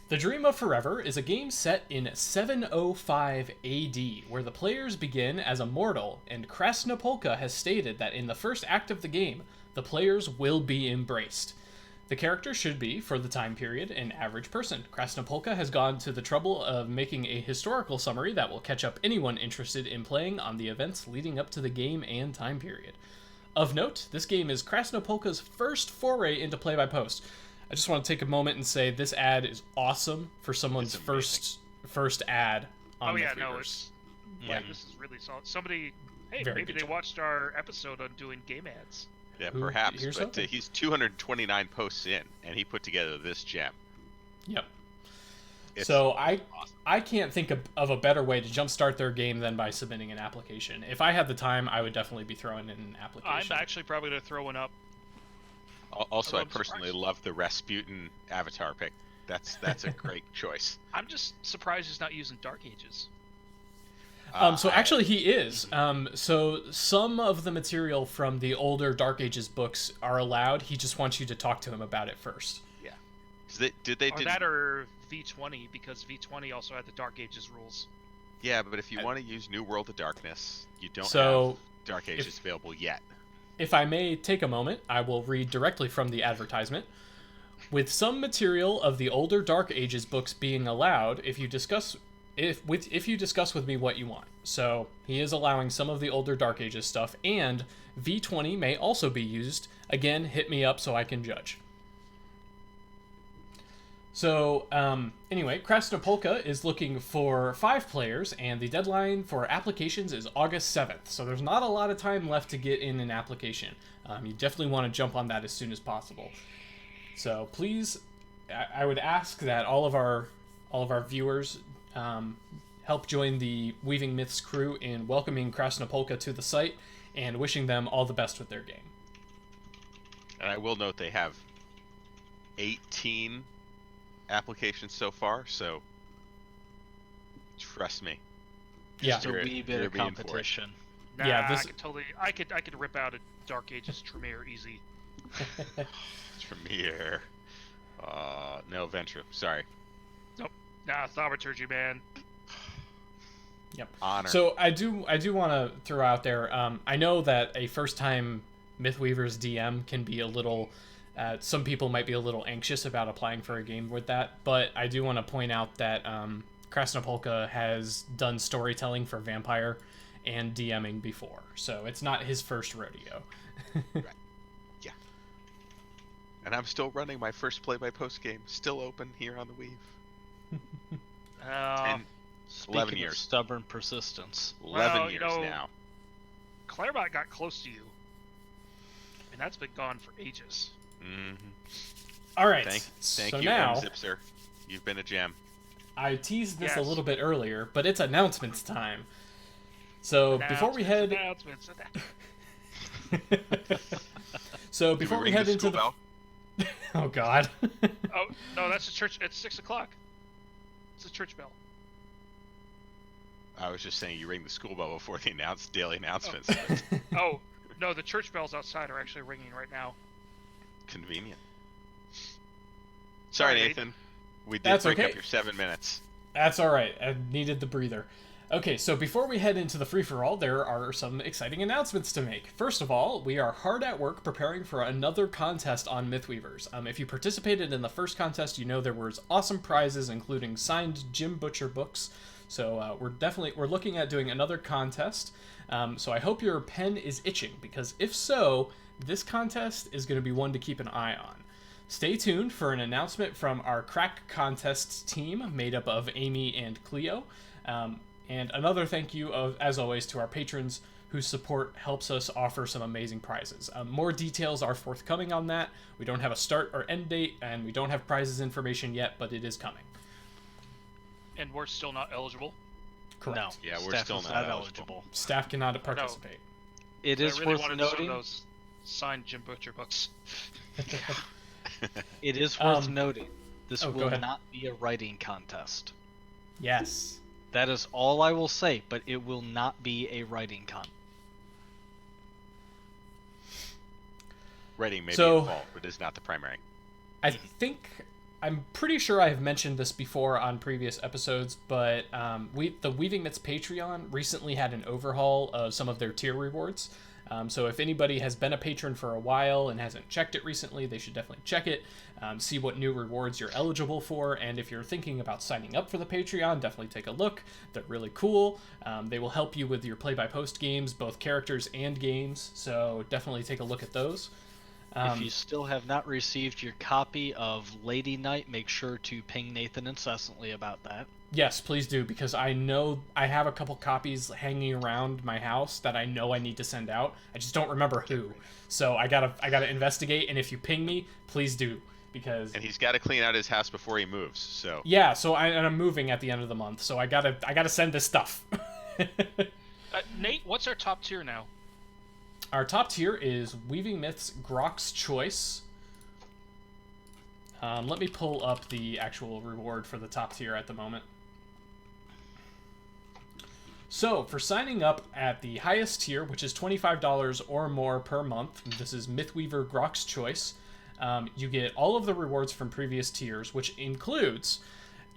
The Dream of Forever is a game set in 705 AD, where the players begin as a mortal, and Krasnopolka has stated that in the first act of the game, the players will be embraced. The character should be, for the time period, an average person. Krasnopolka has gone to the trouble of making a historical summary that will catch up anyone interested in playing on the events leading up to the game and time period. Of note, this game is Krasnopolka's first foray into play-by-post. I just want to take a moment and say this ad is awesome for someone's It's amazing. first ad on Oh yeah, Mythweavers. no, it's Yeah. this is really solid. Somebody, hey, Very maybe good they job. watched our episode on doing game ads. Yeah, Ooh, perhaps. here's But hoping. he's 229 posts in, and he put together this gem. Yep. It's So awesome. I can't think of a better way to jumpstart their game than by submitting an application. If I had the time, I would definitely be throwing in an I'm application. actually probably gonna throw one up. Also, I I'm personally surprised. love the Rasputin avatar pick. That's a great choice. I'm just surprised he's not using Dark Ages. So actually he is. So some of the material from the older Dark Ages books are allowed. He just wants you to talk to him about it first. Yeah. Did they Or that or V20, because V20 also had the Dark Ages rules. Yeah, but if you want to use New World of Darkness, you don't So, have Dark Ages available yet. If I may take a moment, I will read directly from the advertisement. With some material of the older Dark Ages books being allowed, if you discuss with me what you want. So he is allowing some of the older Dark Ages stuff, and V20 may also be used. Again, hit me up so I can judge. So, anyway, Krasnopolka is looking for 5 players, and the deadline for applications is August 7th. So there's not a lot of time left to get in an application. You definitely want to jump on that as soon as possible. So please, I would ask that all of our viewers help join the Weaving Myths crew in welcoming Krasnopolka to the site and wishing them all the best with their game. And I will note they have 18 applications so far, so trust me. Yeah. Just a You're- wee bit you're of being forced. competition. Nah, Yeah, this- I could rip out a Dark Ages Tremere easy. Tremere. No, Venture. Sorry. Nah, Thaumaturgy, man. Yep. Honor. So I do want to throw out there. I know that a first-time Mythweavers DM can be a little. Some people might be a little anxious about applying for a game with that, but I do want to point out that Krasnopolka has done storytelling for Vampire and DMing before, so it's not his first rodeo. Yeah. And I'm still running my first play-by-post game, still open here on the Weave. And Speaking 11 of years. stubborn persistence. 11 Well, you years know, now. Claremont got close to you, and that's been gone for ages. Mm-hmm. All right. Thank so you, now Zipser. You've been a gem. I teased this a Yes. little bit earlier, but it's announcements time. So before we head, Announcements. so Did before we ring head the into school bell? oh god. Oh no, that's the church. It's 6 o'clock. It's a church bell. I was just saying you ring the school bell before the daily announcements. Oh no, the church bells outside are actually ringing right now. Convenient. Sorry, Sorry, Nate. Nathan. We did That's break okay. up your 7 minutes. That's all right. I needed the breather. Okay, so before we head into the free-for-all, there are some exciting announcements to make. First of all, we are hard at work preparing for another contest on Mythweavers. If you participated in the first contest, you know there was awesome prizes, including signed Jim Butcher books. So we're looking at doing another contest. So I hope your pen is itching, because if so, this contest is going to be one to keep an eye on. Stay tuned for an announcement from our Crack Contests team, made up of Amy and Cleo. And another thank you, as always, to our patrons whose support helps us offer some amazing prizes. More details are forthcoming on that. We don't have a start or end date, and we don't have prizes information yet, but it is coming. And we're still not eligible. Correct. No, Yeah, we're staff still is not eligible. Staff cannot participate. It I is really worth wanted some of noting. those signed Jim Butcher books. It is worth Um, noting. This go will ahead. not be a writing contest. Yes. That is all I will say, but it will not be a writing contest. Writing may So- be involved, but it's not the primary. I think I'm pretty sure I've mentioned this before on previous episodes, but the Weaving Myths Patreon recently had an overhaul of some of their tier rewards. So if anybody has been a patron for a while and hasn't checked it recently, they should definitely check it, see what new rewards you're eligible for, and if you're thinking about signing up for the Patreon, definitely take a look. They're really cool. They will help you with your play-by-post games, both characters and games, so definitely take a look at those. If you still have not received your copy of Lady Night, make sure to ping Nathan incessantly about that. Yes, please do, because I know I have a couple copies hanging around my house that I know I need to send out. I just don't remember who. So I gotta investigate, and if you ping me, please do, because And he's got to clean out his house before he moves. So yeah. So I'm moving at the end of the month, so I gotta send this stuff. Nate, what's our top tier now? Our top tier is Weaving Myths Grok's Choice. Let me pull up the actual reward for the top tier at the moment. So, for signing up at the highest tier, which is $25 or more per month, this is Mythweaver Grok's Choice, you get all of the rewards from previous tiers, which includes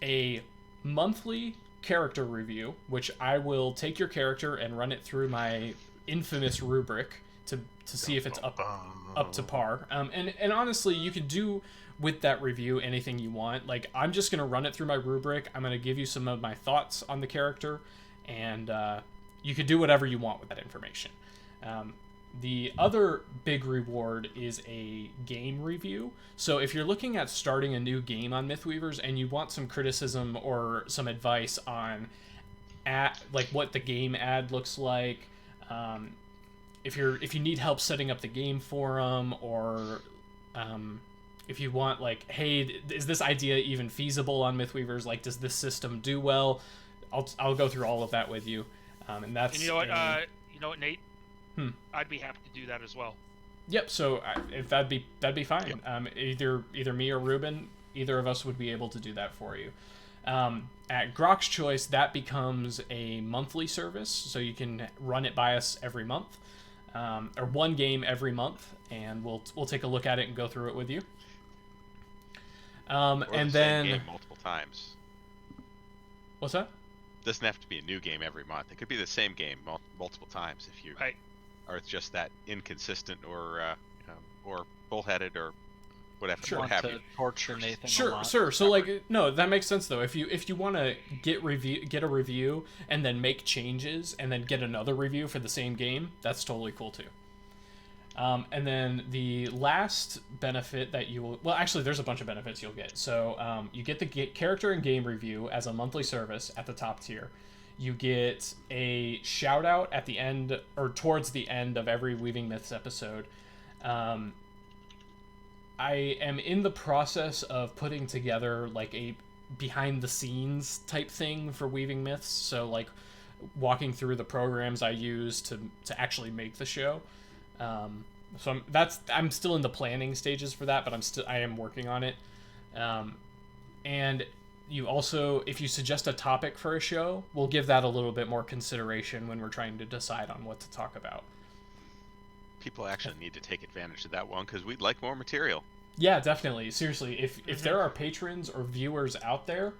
a monthly character review, which I will take your character and run it through my infamous rubric to see if it's up to par. And honestly, you could do with that review anything you want. Like, I'm just gonna run it through my rubric. I'm gonna give you some of my thoughts on the character, and you could do whatever you want with that information. The other big reward is a game review. So if you're looking at starting a new game on Mythweavers and you want some criticism or some advice on like what the game ad looks like, if you need help setting up the game forum, or if you want, like, hey, is this idea even feasible on Mythweavers? Like, does this system do well? I'll go through all of that with you, and that's. And you know what, Nate? I'd be happy to do that as well. Yep. So if that'd be fine. Either me or Ruben, either of us would be able to do that for you. At Grok's Choice, that becomes a monthly service, so you can run it by us every month, or one game every month, and we'll take a look at it and go through it with you. or And the then same game multiple times. What's that? Doesn't have to be a new game every month. It could be the same game multiple times if you Right. are just that inconsistent or bullheaded or whatever. Sure. What Want have to you? torture Nathan a Sure. lot. So like, no, that makes sense though. If you want to get a review and then make changes and then get another review for the same game, that's totally cool too. And then the last benefit that you will, well, actually, there's a bunch of benefits you'll get. So you get the character and game review as a monthly service at the top tier. You get a shout out at the end or towards the end of every Weaving Myths episode. I am in the process of putting together like a behind the scenes type thing for Weaving Myths. So like walking through the programs I use to actually make the show. So I'm still in the planning stages for that, but I am working on it. And you also, if you suggest a topic for a show, we'll give that a little bit more consideration when we're trying to decide on what to talk about. People actually need to take advantage of that one because we'd like more material. Yeah, definitely. Seriously, if there are patrons or viewers out there,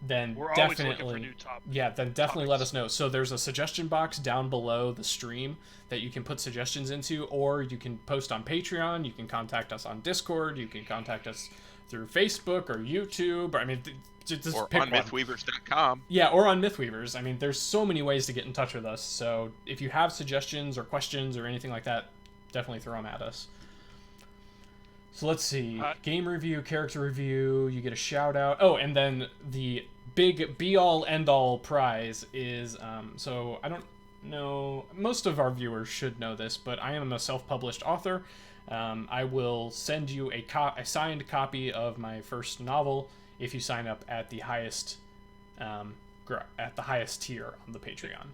then We're always definitely looking for new topics. yeah, then definitely let topics. us know. So there's a suggestion box down below the stream that you can put suggestions into, or you can post on Patreon. You can contact us on Discord. You can contact us through Facebook or YouTube. I mean, just Or pick on one. mythweavers.com. Yeah, or on Mythweavers. I mean, there's so many ways to get in touch with us. So if you have suggestions or questions or anything like that, definitely throw them at us. So let's see. Game review, character review, you get a shout out. Oh, and then the big be-all end-all prize is so I don't know, most of our viewers should know this, but I am a self-published author. I will send you a signed copy of my first novel if you sign up at the highest tier on the Patreon.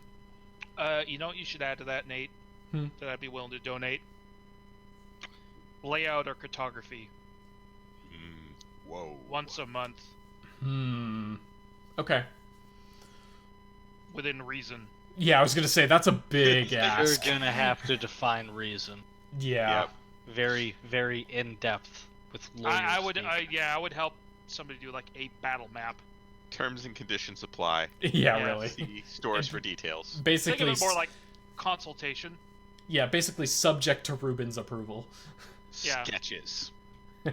You know what you should add to that, Nate? Hmm. That I'd be willing to donate? Layout or cartography. Whoa. Once a month. Okay. Within reason. Yeah, I was gonna say that's a big ask. You're gonna have to define reason. Yeah. Yep. Very, very in depth with lawyers. I would help somebody do like a battle map. Terms and conditions apply. Yeah, Yeah. really. See stores for details. Think Basically, of it more like consultation. yeah, basically subject to Ruben's approval. Yeah. Sketches.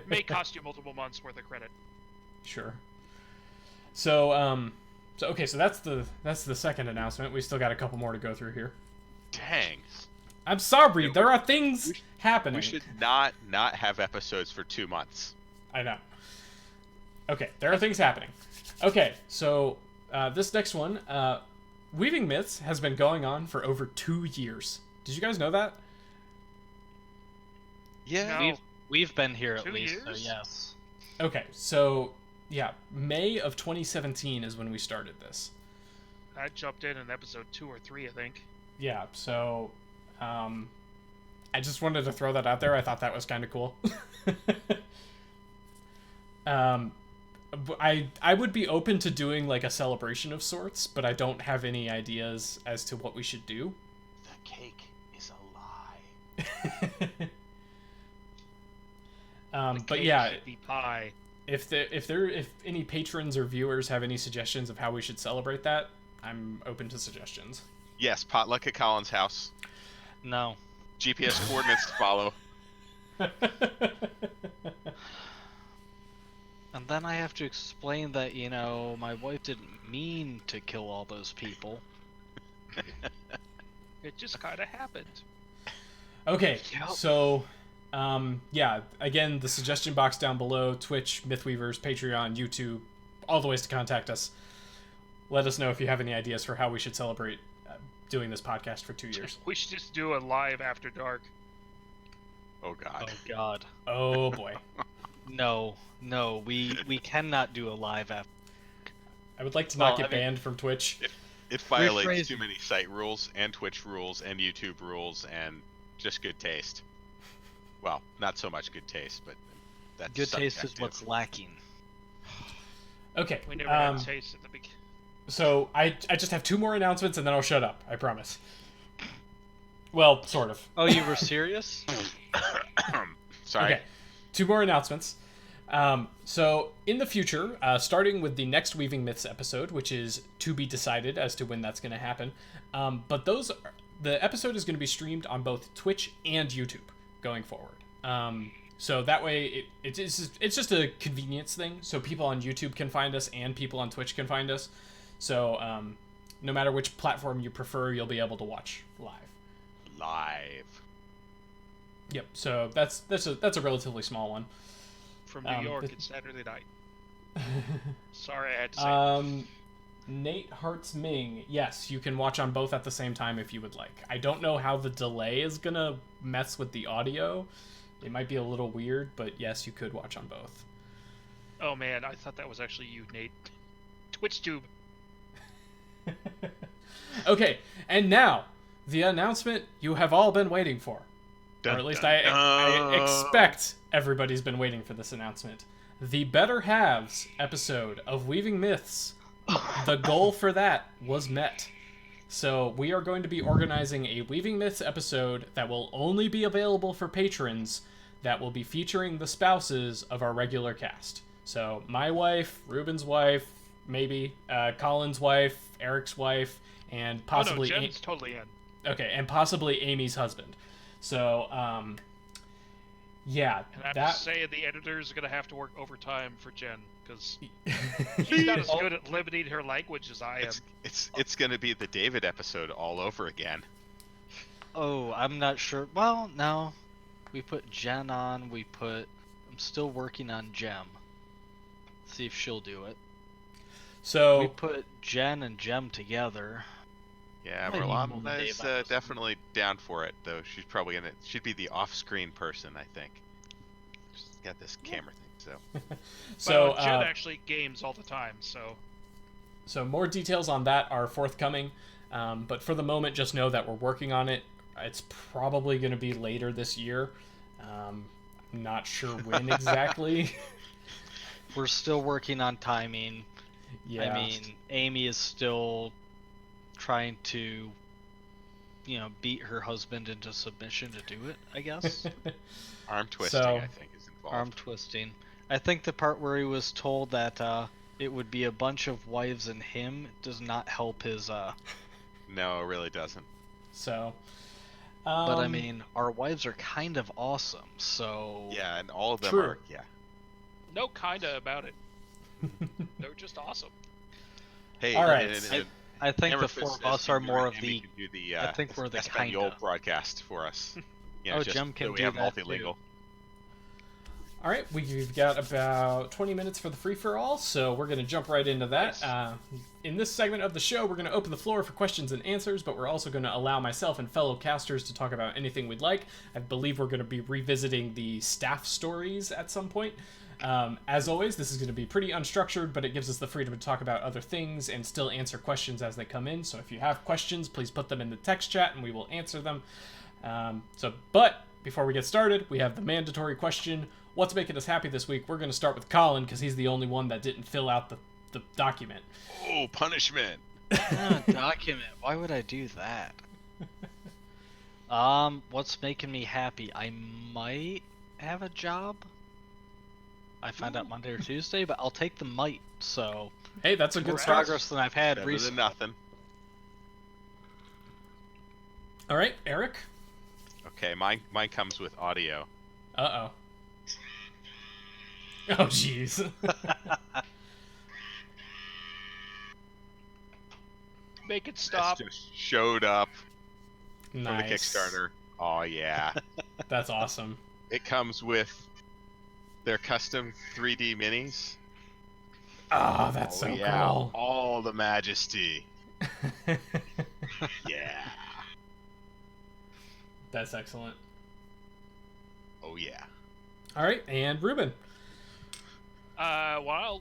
May cost you multiple months worth of credit. Sure. So okay, so that's the second announcement. We still got a couple more to go through here. Dang. I'm sorry, there are things happening. We should not have episodes for 2 months. I know. Okay, there are things happening. Okay, so this next one, Weaving Myths has been going on for over 2 years. Did you guys know that? Yeah. No. We've been here at 2 least, so years? yes. Okay, so yeah, May of 2017 is when we started this. I jumped in episode 2 or 3, I think. Yeah, so I just wanted to throw that out there. I thought that was kind of cool. I would be open to doing like a celebration of sorts, but I don't have any ideas as to what we should do. The cake is a lie. The But cake yeah, should be pie. if any patrons or viewers have any suggestions of how we should celebrate that, I'm open to suggestions. Yes, potluck at Colin's house. No. GPS coordinates to follow. And then I have to explain that, my wife didn't mean to kill all those people. It just kind of happened. Okay, Yep. so yeah, again, the suggestion box down below, Twitch, Mythweavers, Patreon, YouTube, all the ways to contact us. Let us know if you have any ideas for how we should celebrate doing this podcast for 2 years. We should just do a live after dark. Oh God. Oh god. Oh boy. No, we cannot do a live app. I would like to not Well, get I mean- banned from Twitch. It violates Rephrase- too many site rules and Twitch rules and YouTube rules and just good taste. Well, not so much good taste, but that's Good taste is subjective. what's lacking. Okay. We never had taste at the beginning. So I just have 2 more announcements and then I'll shut up. I promise. Well, sort of. Oh, you were serious? Sorry. Okay. 2 more announcements. So in the future, starting with the next Weaving Myths episode, which is to be decided as to when that's going to happen, but the episode is going to be streamed on both Twitch and YouTube going forward. So that way, it's just a convenience thing. So people on YouTube can find us and people on Twitch can find us. So no matter which platform you prefer, you'll be able to watch live. Live. Yep. So that's a relatively small one. From New York, it's Saturday night. Sorry, I had to say that. Nate Hart's Ming. Yes, you can watch on both at the same time if you would like. I don't know how the delay is gonna mess with the audio. It might be a little weird, but yes, you could watch on both. Oh man, I thought that was actually you, Nate. TwitchTube. Okay, and now the announcement you have all been waiting for. Dun, Or at least dun, I dun. expect everybody's been waiting for this announcement. The Better Halves episode of Weaving Myths, the goal for that was met. So we are going to be organizing a Weaving Myths episode that will only be available for patrons, that will be featuring the spouses of our regular cast. So my wife, Ruben's wife, maybe, Colin's wife, Eric's wife, and possibly... Oh no, Jen's totally in. Okay, and possibly Amy's husband. So, yeah, And I'm that... just saying the editors are going to have to work overtime for Jen, because she's not as good at limiting her language as I am. It's gonna be the David episode all over again. Oh, I'm not sure. Well, no. We put Jen on. I'm still working on Gem. See if she'll do it. So We put Jen and Jem together. Yeah, Maybe Merlana Monday is about this. definitely down for it, though. She's probably she'd be the off-screen person, I think. She's got this camera thing, so. so Jen actually games all the time, so so more details on that are forthcoming. But for the moment, just know that we're working on it. It's probably going to be later this year. I'm not sure when exactly. We're still working on timing. Yeah. I mean, Amy is still trying to, beat her husband into submission to do it, I guess. Arm twisting, So- I think, is involved. Arm twisting. I think the part where he was told that it would be a bunch of wives and him does not help his. No, it really doesn't. So. But I mean, our wives are kind of awesome, so. Yeah, and all of them True. are, yeah. no kinda about it. They're just awesome. Hey, All right. I think Hammer the four Fist of us says are you more and of Amy the. can do the, I think we're the Espanol kinda. broadcast for us. Oh, just Jem can so we do have that, multilingual. All right, we've got about 20 minutes for the free-for-all, so we're going to jump right into that. Nice. In this segment of the show, we're going to open the floor for questions and answers, but we're also going to allow myself and fellow casters to talk about anything we'd like. I believe we're going to be revisiting the staff stories at some point. As always, this is going to be pretty unstructured, but it gives us the freedom to talk about other things and still answer questions as they come in. So if you have questions, please put them in the text chat and we will answer them. But before we get started, we have the mandatory question. What's making us happy this week? We're going to start with Colin because he's the only one that didn't fill out the document. Oh, punishment! Document. Why would I do that? What's making me happy? I might have a job. I find out Monday or Tuesday, but I'll take the might. So Hey, that's a more good start. progress than I've had Better than recently. nothing. All right, Eric. Okay, mine comes with audio. Uh-oh. Oh, jeez. Make it That's stop. just showed up from the Nice. Kickstarter. Oh yeah. That's awesome. It comes with their custom 3D minis. Oh, that's so yeah, cool. all the majesty. Yeah. That's excellent. Oh yeah. All right, and Ruben. Well,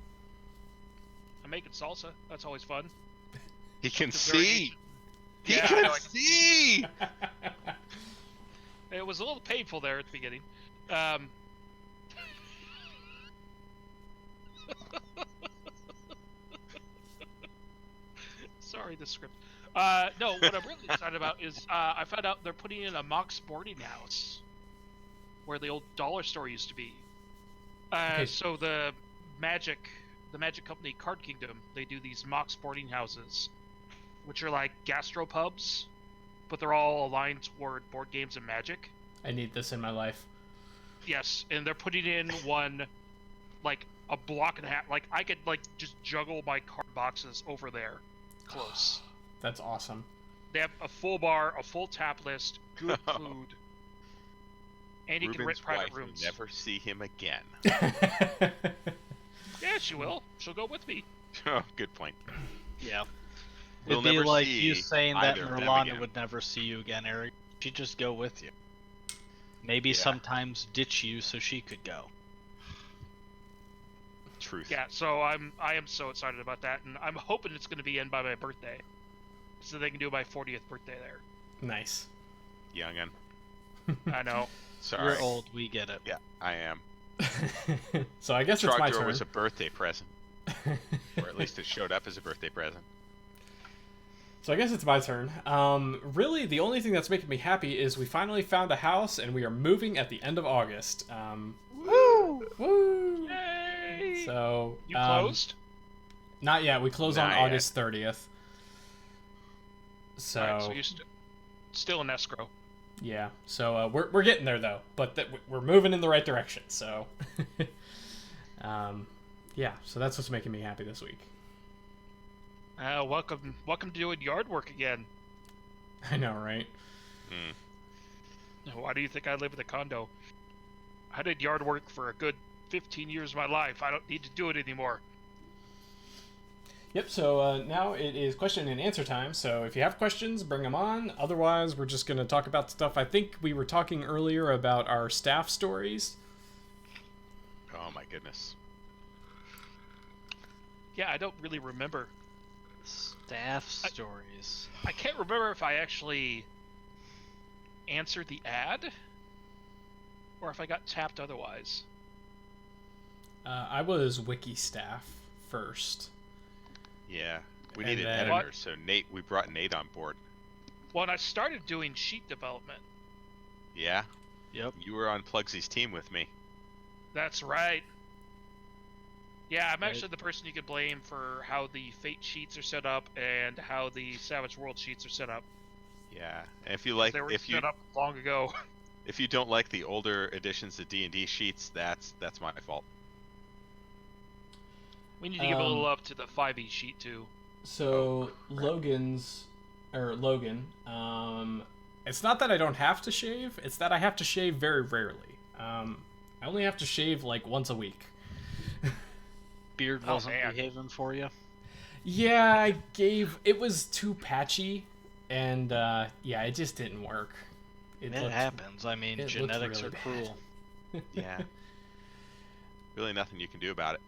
I'm making salsa. That's always fun. He can It's very see. neat. He Yeah, I can know, I can see. It was a little painful there at the beginning. Sorry, the script. No, what I'm really excited about is I found out they're putting in a mock sporting house where the old dollar store used to be. Okay. So the magic company Card Kingdom, they do these mock sporting houses, which are like gastropubs, but they're all aligned toward board games and Magic. I need this in my life. Yes, and they're putting in one, like a block and a half. Like I could like just juggle my card boxes over there, close. That's awesome. They have a full bar, a full tap list, good food, and you can rent Ruben's private wife will rooms. never see him again. Yeah, she will. She'll go with me. Oh, good point. Yeah. We'll It'd be never like see you saying that either of them Merlana again. would never see you again, Eric. She'd just go with you. Maybe Yeah. sometimes ditch you so she could go. Truth. Yeah, so I am so excited about that, and I'm hoping it's going to be in by my birthday, so they can do my 40th birthday there. Nice. Youngin. I know. Sorry. You're old, we get it. Yeah, I am. So I guess it's my Trogdor turn. was a birthday present. Or at least it showed up as a birthday present. So I guess it's my turn. Really, the only thing that's making me happy is we finally found a house and we are moving at the end of August. Woo! Woo! Yay! So You closed? Not yet. We close on Not yet. August 30th. So, Alright, so you're still in escrow. yeah. So we're getting there though, but we're moving in the right direction. So, yeah. So that's what's making me happy this week. Welcome to doing yard work again. I know, right? Why do you think I live in a condo? I did yard work for a good 15 years of my life. I don't need to do it anymore. Yep, so now it is question and answer time. So if you have questions, bring them on. Otherwise, we're just going to talk about stuff. I think we were talking earlier about our staff stories. Oh my goodness. Yeah, I don't really remember. Staff stories. I can't remember if I actually answered the ad or if I got tapped otherwise. I was wiki staff first. Yeah, we And need an then- editor, so we brought Nate on board. Well, and I started doing sheet development. Yeah, Yep. you were on Plugsy's team with me. That's right. Yeah, I'm Right. actually the person you could blame for how the Fate sheets are set up and how the Savage World sheets are set up. Yeah, and if you like, They were if you set up long ago. if you don't like the older editions of D&D sheets, that's my fault. We need to give a little up to the 5e sheet too. So crap. Logan, it's not that I don't have to shave, it's that I have to shave very rarely. I only have to shave like once a week. Beard Oh, wasn't man. behaving for you. Yeah, it was too patchy, and yeah, it just didn't work. It looked- happens. I mean, it looked genetics really are bad. cruel. Yeah, really nothing you can do about it.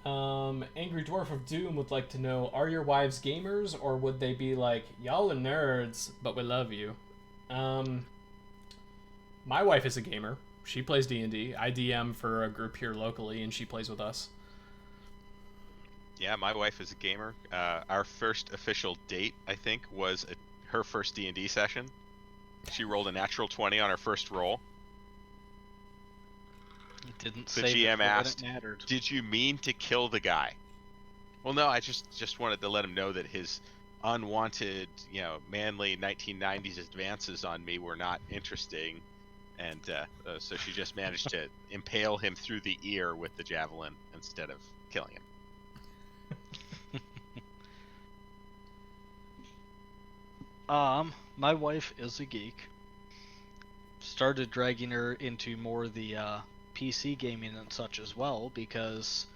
Angry Dwarf of Doom would like to know, are your wives gamers, or would they be like, y'all are nerds, but we love you? My wife is a gamer. She plays D&D. I DM for a group here locally, and she plays with us. Yeah, my wife is a gamer. Our first official date, I think, was her first D&D session. She rolled a natural 20 on her first roll. It didn't The say GM when asked, it mattered. "Did you mean to kill the guy?" Well, no, I just wanted to let him know that his unwanted, manly 1990s advances on me were not interesting, and so she just managed to impale him through the ear with the javelin instead of killing him. My wife is a geek. Started dragging her into more the PC gaming and such as well, because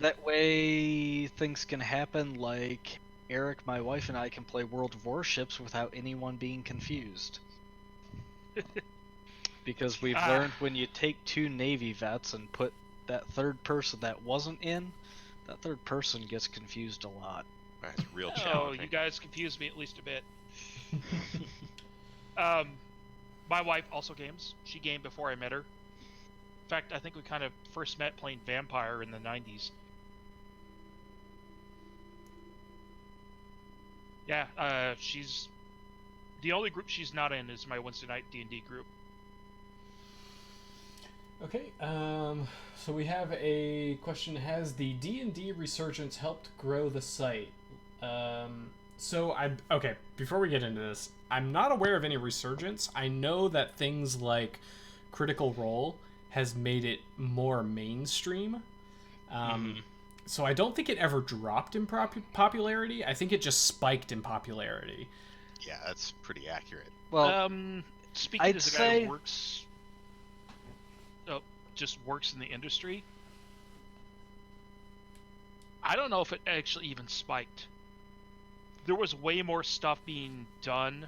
that way things can happen like Eric, my wife, and I can play World of Warships without anyone being confused. Because we've learned when you take two Navy vets and put that third person that wasn't in, that third person gets confused a lot. That's real Oh, challenging. you guys confused me at least a bit. My wife also games. She gamed before I met her. In fact, I think we kind of first met playing Vampire in the 90s. Yeah, she's... The only group she's not in is my Wednesday night D&D group. Okay, so we have a question. Has the D&D resurgence helped grow the site? Okay, before we get into this, I'm not aware of any resurgence. I know that things like Critical Role has made it more mainstream. So I don't think it ever dropped in popularity. I think it just spiked in popularity. Yeah, that's pretty accurate. Well, Speaking I'd as a guy say- who works... just works in the industry, I don't know if it actually even spiked. There was way more stuff being done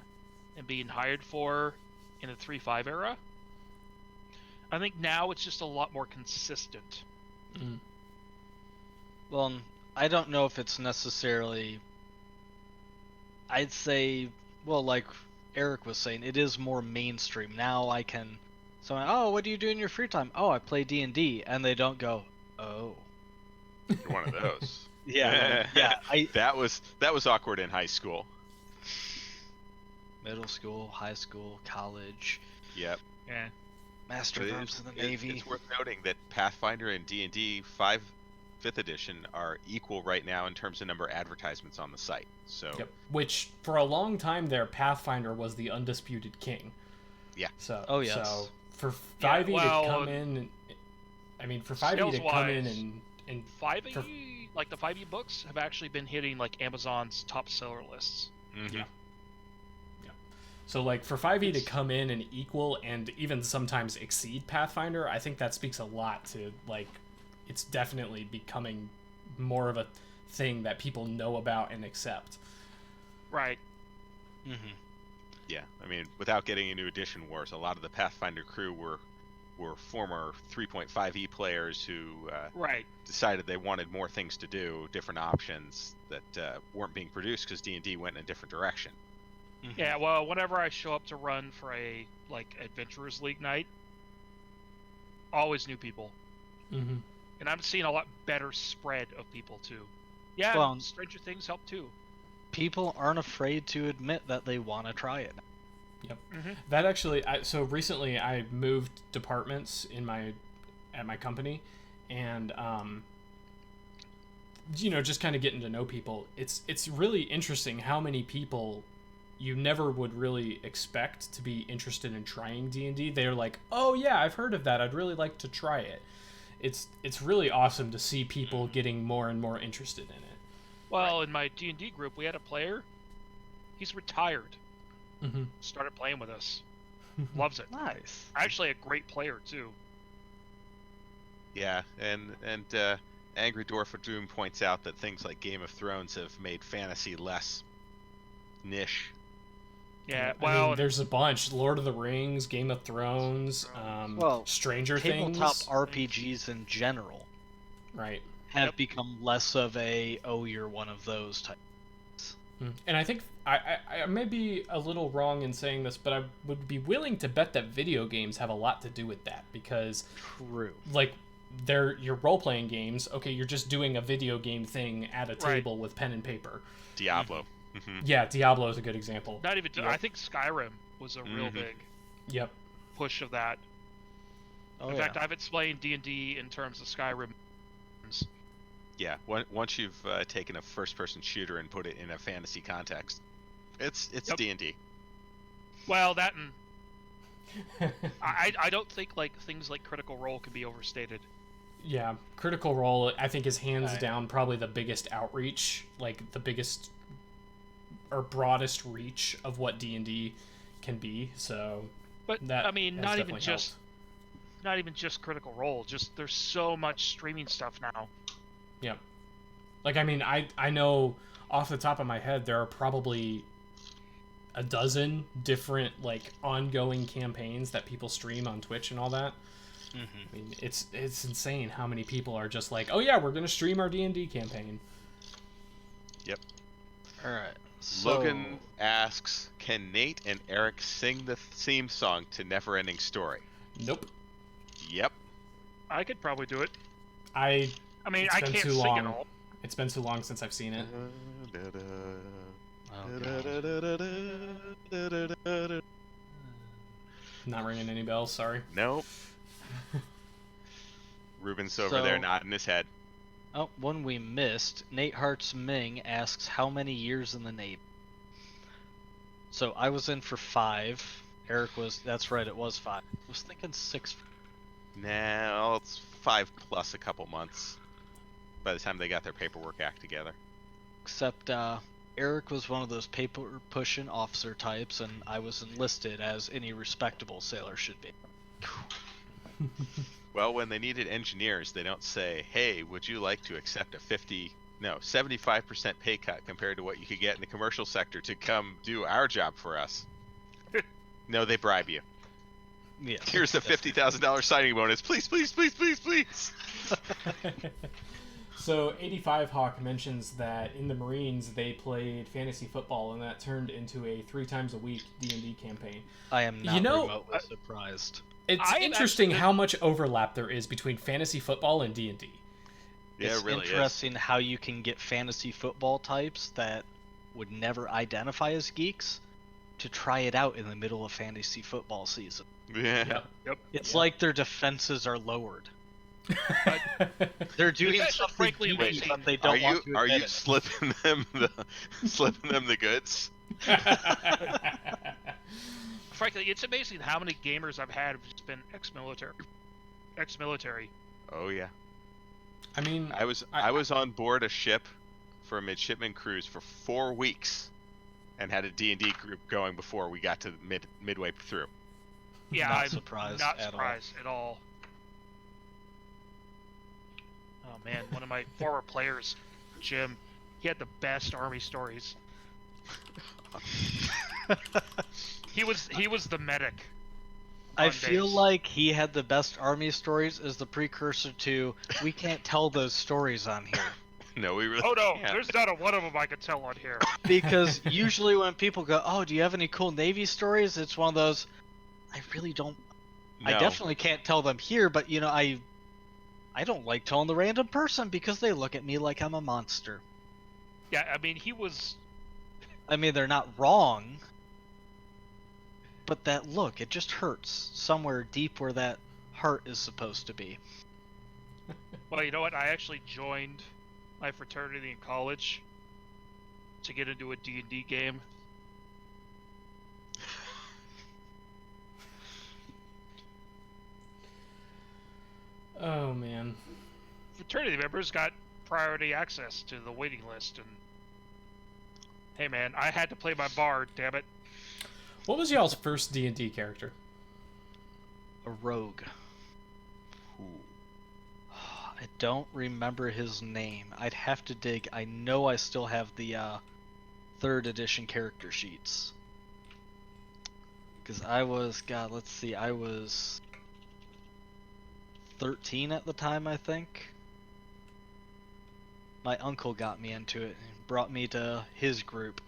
and being hired for in the 3.5 era. I think now it's just a lot more consistent. well, I don't know if it's necessarily. I'd say, well, like Eric was saying, it is more mainstream now. I can. So, oh, what do you do in your free time? Oh, I play D&D, and they don't go, oh. You're one of those. Yeah, yeah. That was awkward in high school. Middle school, high school, college, Yep. Yeah. master But verbs in the Navy. It's worth noting that Pathfinder and D&D 5th edition are equal right now in terms of number of advertisements on the site. So Yep. Which, for a long time there, Pathfinder was the undisputed king. Yeah. So, Oh, yes. So for 5e well, to come in, I mean, for 5e to come in and 5e, For- like the 5e books, have actually been hitting like Amazon's top seller lists. mhm. Yeah. So, like, for 5e to come in and equal and even sometimes exceed Pathfinder, I think that speaks a lot to, like, it's definitely becoming more of a thing that people know about and accept. Right. Mm-hmm. Yeah, I mean, without getting into edition wars, a lot of the Pathfinder crew were former 3.5e players who Right. decided they wanted more things to do, different options that weren't being produced because D&D went in a different direction. Mm-hmm. Yeah, well, whenever I show up to run for a Adventurers League night, always new people. Mm-hmm. And I'm seeing a lot better spread of people too. Yeah, Well, Stranger Things help too. People aren't afraid to admit that they want to try it. Yep. Mm-hmm. That actually, so recently I moved departments at my company, and just kind of getting to know people. It's really interesting how many people you never would really expect to be interested in trying D&D. They're like, "Oh yeah, I've heard of that. I'd really like to try it." It's really awesome to see people getting more and more interested in it. Well, in my D&D group, we had a player. He's retired. Mm-hmm. Started playing with us. Loves it. Nice. Actually, a great player too. Yeah, and Angry Dwarf of Doom points out that things like Game of Thrones have made fantasy less niche. Yeah. I Well, mean, there's a bunch: Lord of the Rings, Game of Thrones, Well, Stranger tabletop Things. RPGs in general Right. have become less of a you're one of those type. And I think I may be a little wrong in saying this, but I would be willing to bet that video games have a lot to do with that, because True. like they're your role-playing games. Okay, you're just doing a video game thing at a table with pen and paper. Diablo. Mm-hmm. Yeah, Diablo is a good example. not even. I think Skyrim was a real big Yep. push of that. Oh, In yeah. fact, I've explained D&D in terms of Skyrim. Yeah, once you've taken a first-person shooter and put it in a fantasy context, it's Yep. D&D. Well, that and I don't think like things like Critical Role can be overstated. Yeah, Critical Role I think is hands Right. down probably the biggest outreach, like the biggest or broadest reach of what D&D can be. So But that I mean, has not even definitely just helped. not even just Critical Role. Just there's so much streaming stuff now. Yep. Like, I mean, I know off the top of my head there are probably a dozen different like ongoing campaigns that people stream on Twitch and all that. Mm-hmm. I mean, it's insane how many people are just like, "Oh yeah, we're going to stream our D&D campaign." Yep. All right. So, Logan asks, can Nate and Eric sing the theme song to Neverending Story? Nope. Yep. I could probably do it. I I mean, It's I been can't too sing long. it all. It's been too long since I've seen it. Not ringing any bells, sorry. Nope. Ruben's over there So- nodding his head. oh, one we missed. Nate Hart's Ming asks how many years in the Navy. So I was in for 5. Eric was. That's right. It was 5. I was thinking 6. Now it's 5 plus a couple months by the time they got their paperwork act together. Except Eric was one of those paper pushing officer types, and I was enlisted as any respectable sailor should be. Well, when they needed engineers, they don't say, "Hey, would you like to accept a 75% pay cut compared to what you could get in the commercial sector to come do our job for us?" No, they bribe you. Yeah. Here's the $50,000 signing bonus. Please, please, please, please, please. So 85 Hawk mentions that in the Marines they played fantasy football, and that turned into a 3 times a week D&D campaign. I am not remotely surprised. It's I am interesting actually- how much overlap there is between fantasy football and D&D. Yeah, It's it really is. interesting how you can get fantasy football types that would never identify as geeks to try it out in the middle of fantasy football season. Yeah. Yep. It's Yeah. like their defenses are lowered. They're doing guys are something frankly geeky, amazing. but they don't Are want you to are admit you it. slipping them the goods? Frankly, it's amazing how many gamers I've had who've just been ex-military. Oh yeah. I mean, I was on board a ship for a midshipman cruise for 4 weeks, and had a D&D group going before we got to midway through. Yeah, Not I'm surprised not at all. surprised at all. Oh man, one of my former players Jim. He had the best army stories. He was the medic. I on feel base. like he had the best army stories as the precursor to we can't tell those stories on here. No, we really Oh no, can't. there's not a one of them I could tell on here. Because usually when people go, "Oh, do you have any cool Navy stories?" It's one of those, I really don't. I No. definitely can't tell them here, but I don't like telling the random person because they look at me like I'm a monster. Yeah, I mean he was. I mean, they're not wrong, but that look, it just hurts somewhere deep where that heart is supposed to be. Well, you know what? I actually joined my fraternity in college to get into a D&D game. Oh man. Fraternity members got priority access to the waiting list, and hey, man, I had to play my bard. Damn it! What was y'all's first D&D character? A rogue. Ooh. I don't remember his name. I'd have to dig. I know I still have the 3rd edition character sheets. Because I was, God, let's see, I was 13 at the time, I think. My uncle got me into it and brought me to his group.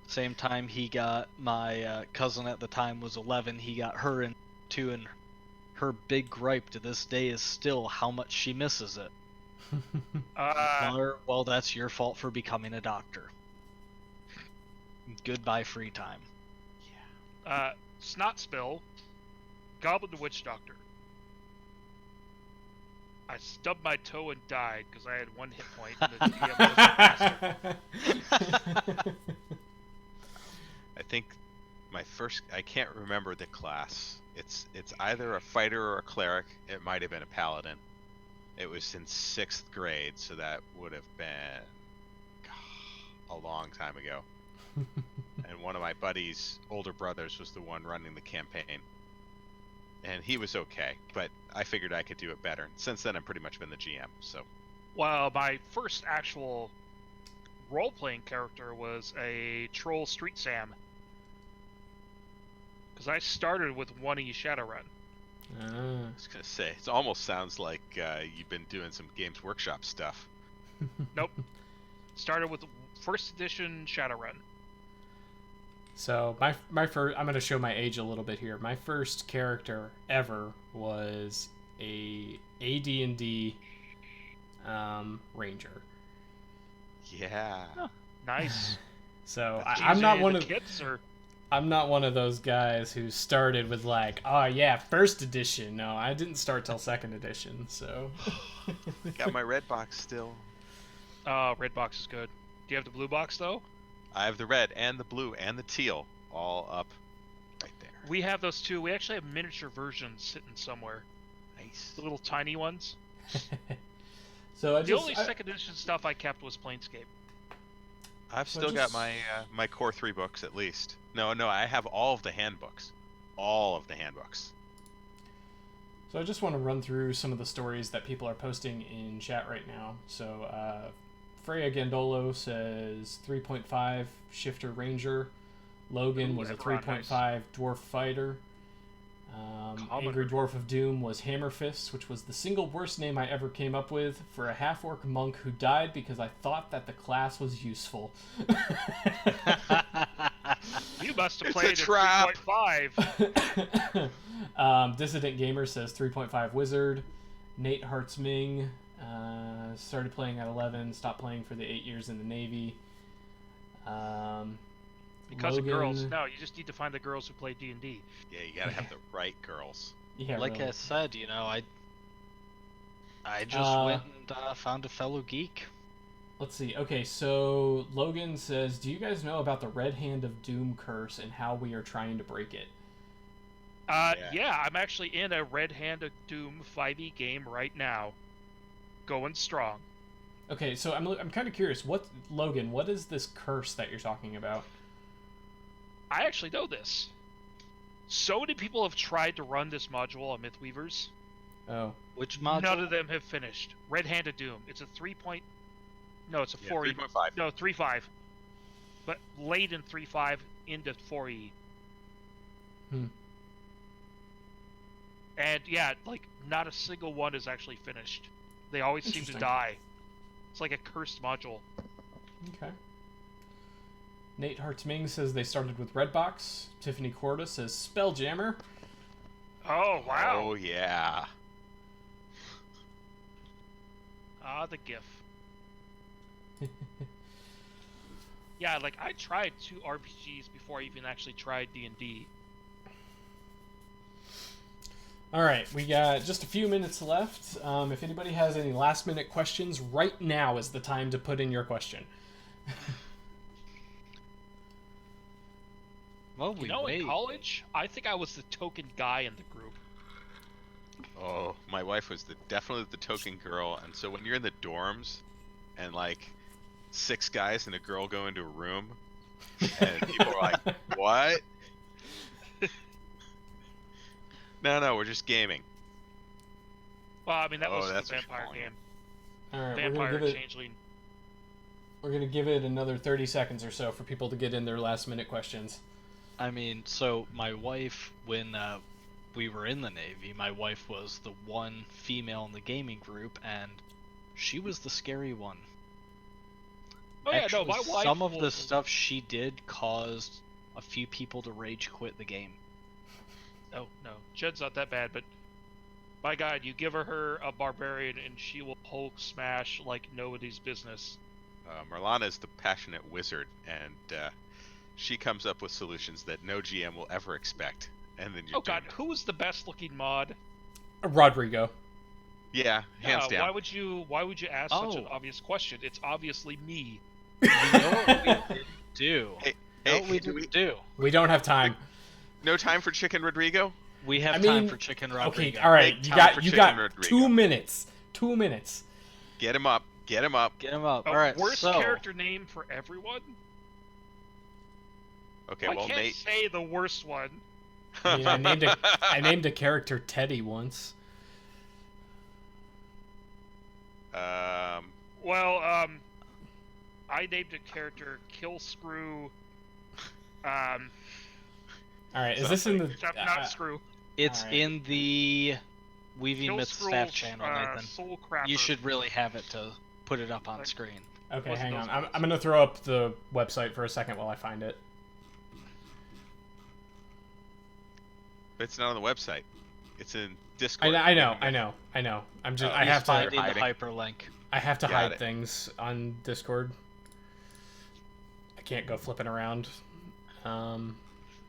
Same time he got my cousin at the time was 11, he got her into, and her big gripe to this day is still how much she misses it. Well, that's your fault for becoming a doctor. Goodbye free time. Snot Spill, Goblin Witch Doctor. I stubbed my toe and died because I had 1 hit point. And the DM was a bastard. I think my first. I can't remember the class. It's either a fighter or a cleric. It might have been a paladin. It was in 6th grade, so that would have been a long time ago. And one of my buddy's older brothers was the one running the campaign. And he was okay, but I figured I could do it better. And since then, I've pretty much been the GM, so. Well, my first actual role-playing character was a troll street Sam. Because I started with 1E Shadowrun. I was going to say, it almost sounds like you've been doing some Games Workshop stuff. Nope. Started with 1st edition Shadowrun. So my first, I'm gonna show my age a little bit here. My first character ever was a AD&D ranger. Yeah. Oh, nice. So Did you I'm use not any one the of kits or I'm not one of those guys who started with like, oh yeah, 1st edition. No, I didn't start till 2nd edition. So Got my red box still. red box is good. Do you have the blue box though? I have the red and the blue and the teal all up right there. We have those too. We actually have miniature versions sitting somewhere. Nice. The little tiny ones. so The only 2nd edition stuff I kept was Planescape. I've So still got just- my my core 3 books at least. No, I have all of the handbooks. All of the handbooks. So I just want to run through some of the stories that people are posting in chat right now. So Freya Gandolo says 3.5 Shifter Ranger. Logan was a Everon, 3.5 Dwarf Fighter. Angry Dwarf of Doom was Hammerfist, which was the single worst name I ever came up with for a half-orc monk who died because I thought that the class was useful. You must have It's played a at trap. 3.5. Dissident Gamer says 3.5 Wizard. Nate Hartzming started playing at 11, stopped playing for the 8 years in the Navy. Because Logan, of girls. No, you just need to find the girls who play D&D. Yeah, you gotta have the right girls. Yeah, Like really. I said, I just went and found a fellow geek. Let's see. Okay, so Logan says, do you guys know about the Red Hand of Doom curse and how we are trying to break it? Yeah, I'm actually in a Red Hand of Doom 5e game right now. Going strong. Okay, so I'm kind of curious. Logan, what is this curse that you're talking about? I actually know this. So many people have tried to run this module on Mythweavers. Oh. Which module? None of them have finished. Red Hand of Doom. It's a 3.5 No, it's a Yeah, 4E. 3.5. No, 3.5. But late in 3.5 into 4E. Hmm. And yeah, like not a single one is actually finished. They always seem to Interesting. die. It's like a cursed module. Okay. Nate Hartming says they started with Redbox. Tiffany Corda says Spelljammer. Oh wow! Oh yeah. Ah, the GIF. Yeah, like I tried 2 RPGs before I even actually tried D&D. All right, we got just a few minutes left. If anybody has any last-minute questions, right now is the time to put in your question. Well, we In wait. college, I think I was the token guy in the group. Oh, my wife was definitely the token girl, and so when you're in the dorms, and like 6 guys and a girl go into a room, and people are like, "What?" No, we're just gaming. Well, I mean that was that's the what you're vampire calling it. game. All right, Vampire Changeling. we're gonna give it another 30 seconds or so for people to get in their last-minute questions. I mean, so my wife, when we were in the Navy, my wife was the one female in the gaming group, and she was the scary one. Oh yeah, Actually, no, my wife. some of the stuff she did caused a few people to rage quit the game. Oh no, Jed's not that bad, but my God, you give her a barbarian and she will Hulk smash like nobody's business. Marlana is the passionate wizard, and she comes up with solutions that no GM will ever expect. And then you're Oh God, doomed. who's the best looking mod? Rodrigo. Yeah, hands down. Why would you ask such an Oh. obvious question? It's obviously me. You know what we didn't do? Hey, You know hey, what we do didn't do? We don't have time. no time for Chicken Rodrigo? We have I time mean, for Chicken Rodrigo. Okay, all right. Make You time got for you Chicken got Rodrigo. 2 minutes. 2 minutes. Get him up. Get him up. Get him up. A All right, worst so character name for everyone? Okay, I well, can't Nate. say the worst one. I mean, I named a character Teddy once. Well, I named a character Killscrew. All right, is this in the? Except not Screw. it's Alright. in the Weaving Myths Killscrew, staff channel, Nathan. Soul Crapper. You should really have it to put it up on Like- screen. Okay, What's hang those on. ones? I'm gonna throw up the website for a second while I find it. It's not on the website. It's in Discord. I know. I'm just. Oh, I he's have to. fine. Finding the hiding. hyperlink. I have to Got hide it. things on Discord. I can't go flipping around.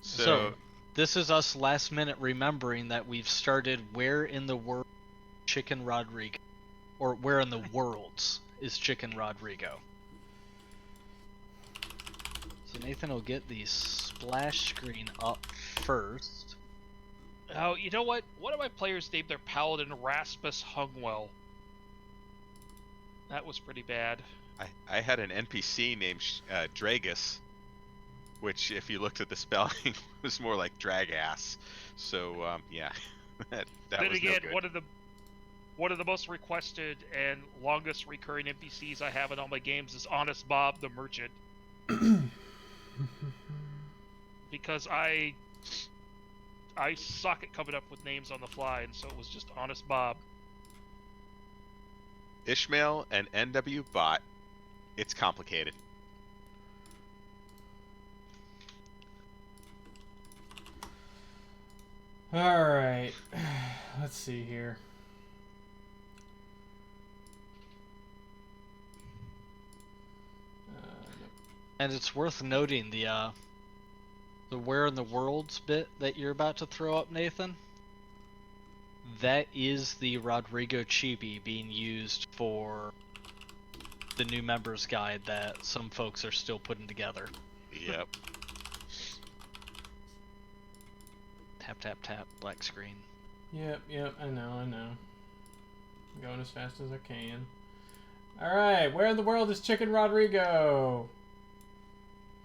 So, This is us last minute remembering that we've started Where in the World Chicken Rodrigo, or Where in the Worlds is Chicken Rodrigo. So Nathan will get the splash screen up first. Oh, you know what? One of my players named their paladin Rasmus Hungwell. That was pretty bad. I had an NPC named Dragus, which, if you looked at the spelling, was more like drag ass. So, yeah, that Then was again, no good. one of the most requested and longest recurring NPCs I have in all my games is Honest Bob the Merchant. Because I suck at coming up with names on the fly, and so it was just Honest Bob. Ishmael and NW Bot. It's complicated. All right. Let's see here. And it's worth noting the Where in the Worlds bit that you're about to throw up, Nathan. That is the Rodrigo Chibi being used for the new members guide that some folks are still putting together. Yep. Tap tap tap, black screen. Yep, I know. I'm going as fast as I can. All right, where in the world is Chicken Rodrigo?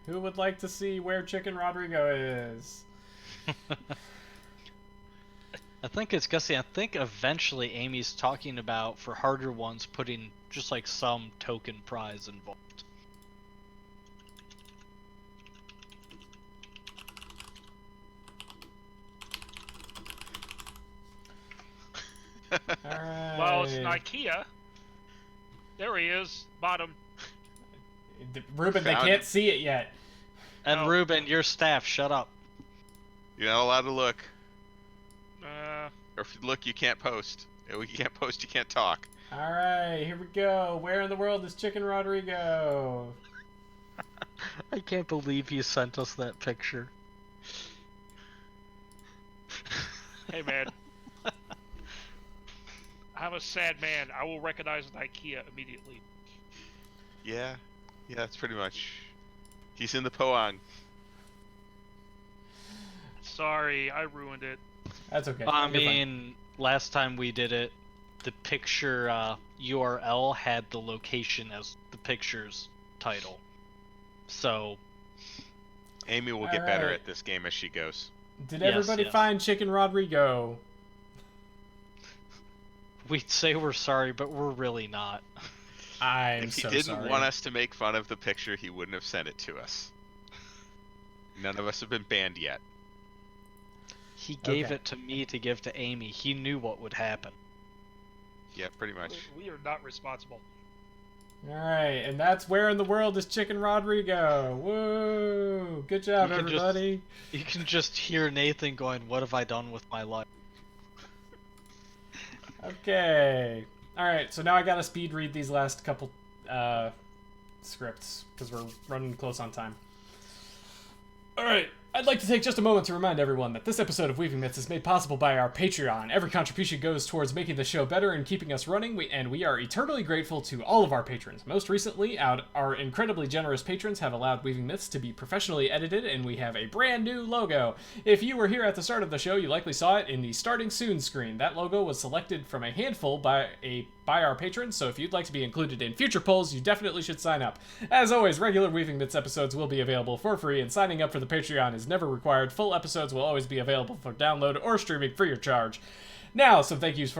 Who would like to see where Chicken Rodrigo is? I think it's Gussie. I think eventually Amy's talking about, for harder ones, putting just like some token prize involved. Alright. Well, it's an IKEA. There he is, bottom. Ruben, they Found can't him. see it yet. And Oh. Ruben, your staff, shut up. You're not allowed to look. Uh, Or if you look, you can't post. If you can't post, you can't talk. Alright, here we go. Where in the world is Chicken Rodrigo? I can't believe you sent us that picture. hey man. I'm a sad man. I will recognize an IKEA immediately. Yeah, that's pretty much. He's in the Poang. Sorry, I ruined it. That's okay. I You're fine. mean, last time we did it, the picture URL had the location as the picture's title. So, Amy will get better Alright. at this game as she goes. Did Yes, everybody yes. find Chicken Rodrigo? we'd say we're sorry, but we're really not. I'm If he so didn't sorry. want us to make fun of the picture, he wouldn't have sent it to us. None of us have been banned yet. He gave Okay. it to me to give to Amy. He knew what would happen. Yeah, pretty much. We are not responsible. Alright, and that's Where in the World is Chicken Rodrigo? Woo! Good job, You can just- everybody. You can just hear Nathan going, "What have I done with my life?" Okay. Alright, so now I gotta speed read these last couple scripts, because we're running close on time. Alright, I'd like to take just a moment to remind everyone that this episode of Weaving Myths is made possible by our Patreon. Every contribution goes towards making the show better and keeping us running, and we are eternally grateful to all of our patrons. Most recently, our incredibly generous patrons have allowed Weaving Myths to be professionally edited, and we have a brand new logo. If you were here at the start of the show, you likely saw it in the Starting Soon screen. That logo was selected from a handful by our patrons, so if you'd like to be included in future polls, you definitely should sign up. As always, regular Weaving Myths episodes will be available for free, and signing up for the Patreon is never required. Full episodes will always be available for download or streaming free of charge. Now, some thank yous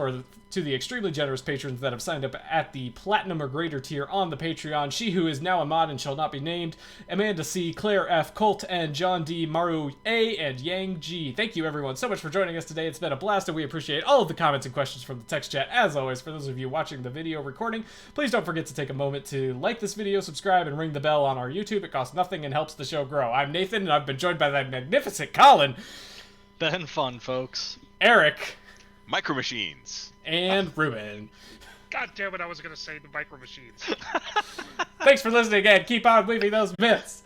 to the extremely generous patrons that have signed up at the Platinum or Greater tier on the Patreon. She who is now a mod and shall not be named, Amanda C, Claire F, Colt and John D, Maru A, and Yang G. Thank you everyone so much for joining us today. It's been a blast, and we appreciate all of the comments and questions from the text chat. As always, for those of you watching the video recording, please don't forget to take a moment to like this video, subscribe, and ring the bell on our YouTube. It costs nothing and helps the show grow. I'm Nathan, and I've been joined by that magnificent Colin, Been fun, folks. Eric, Micro Machines. and Ruben. God damn it, I was gonna say the micro machines. Thanks for listening, and keep on weaving those myths.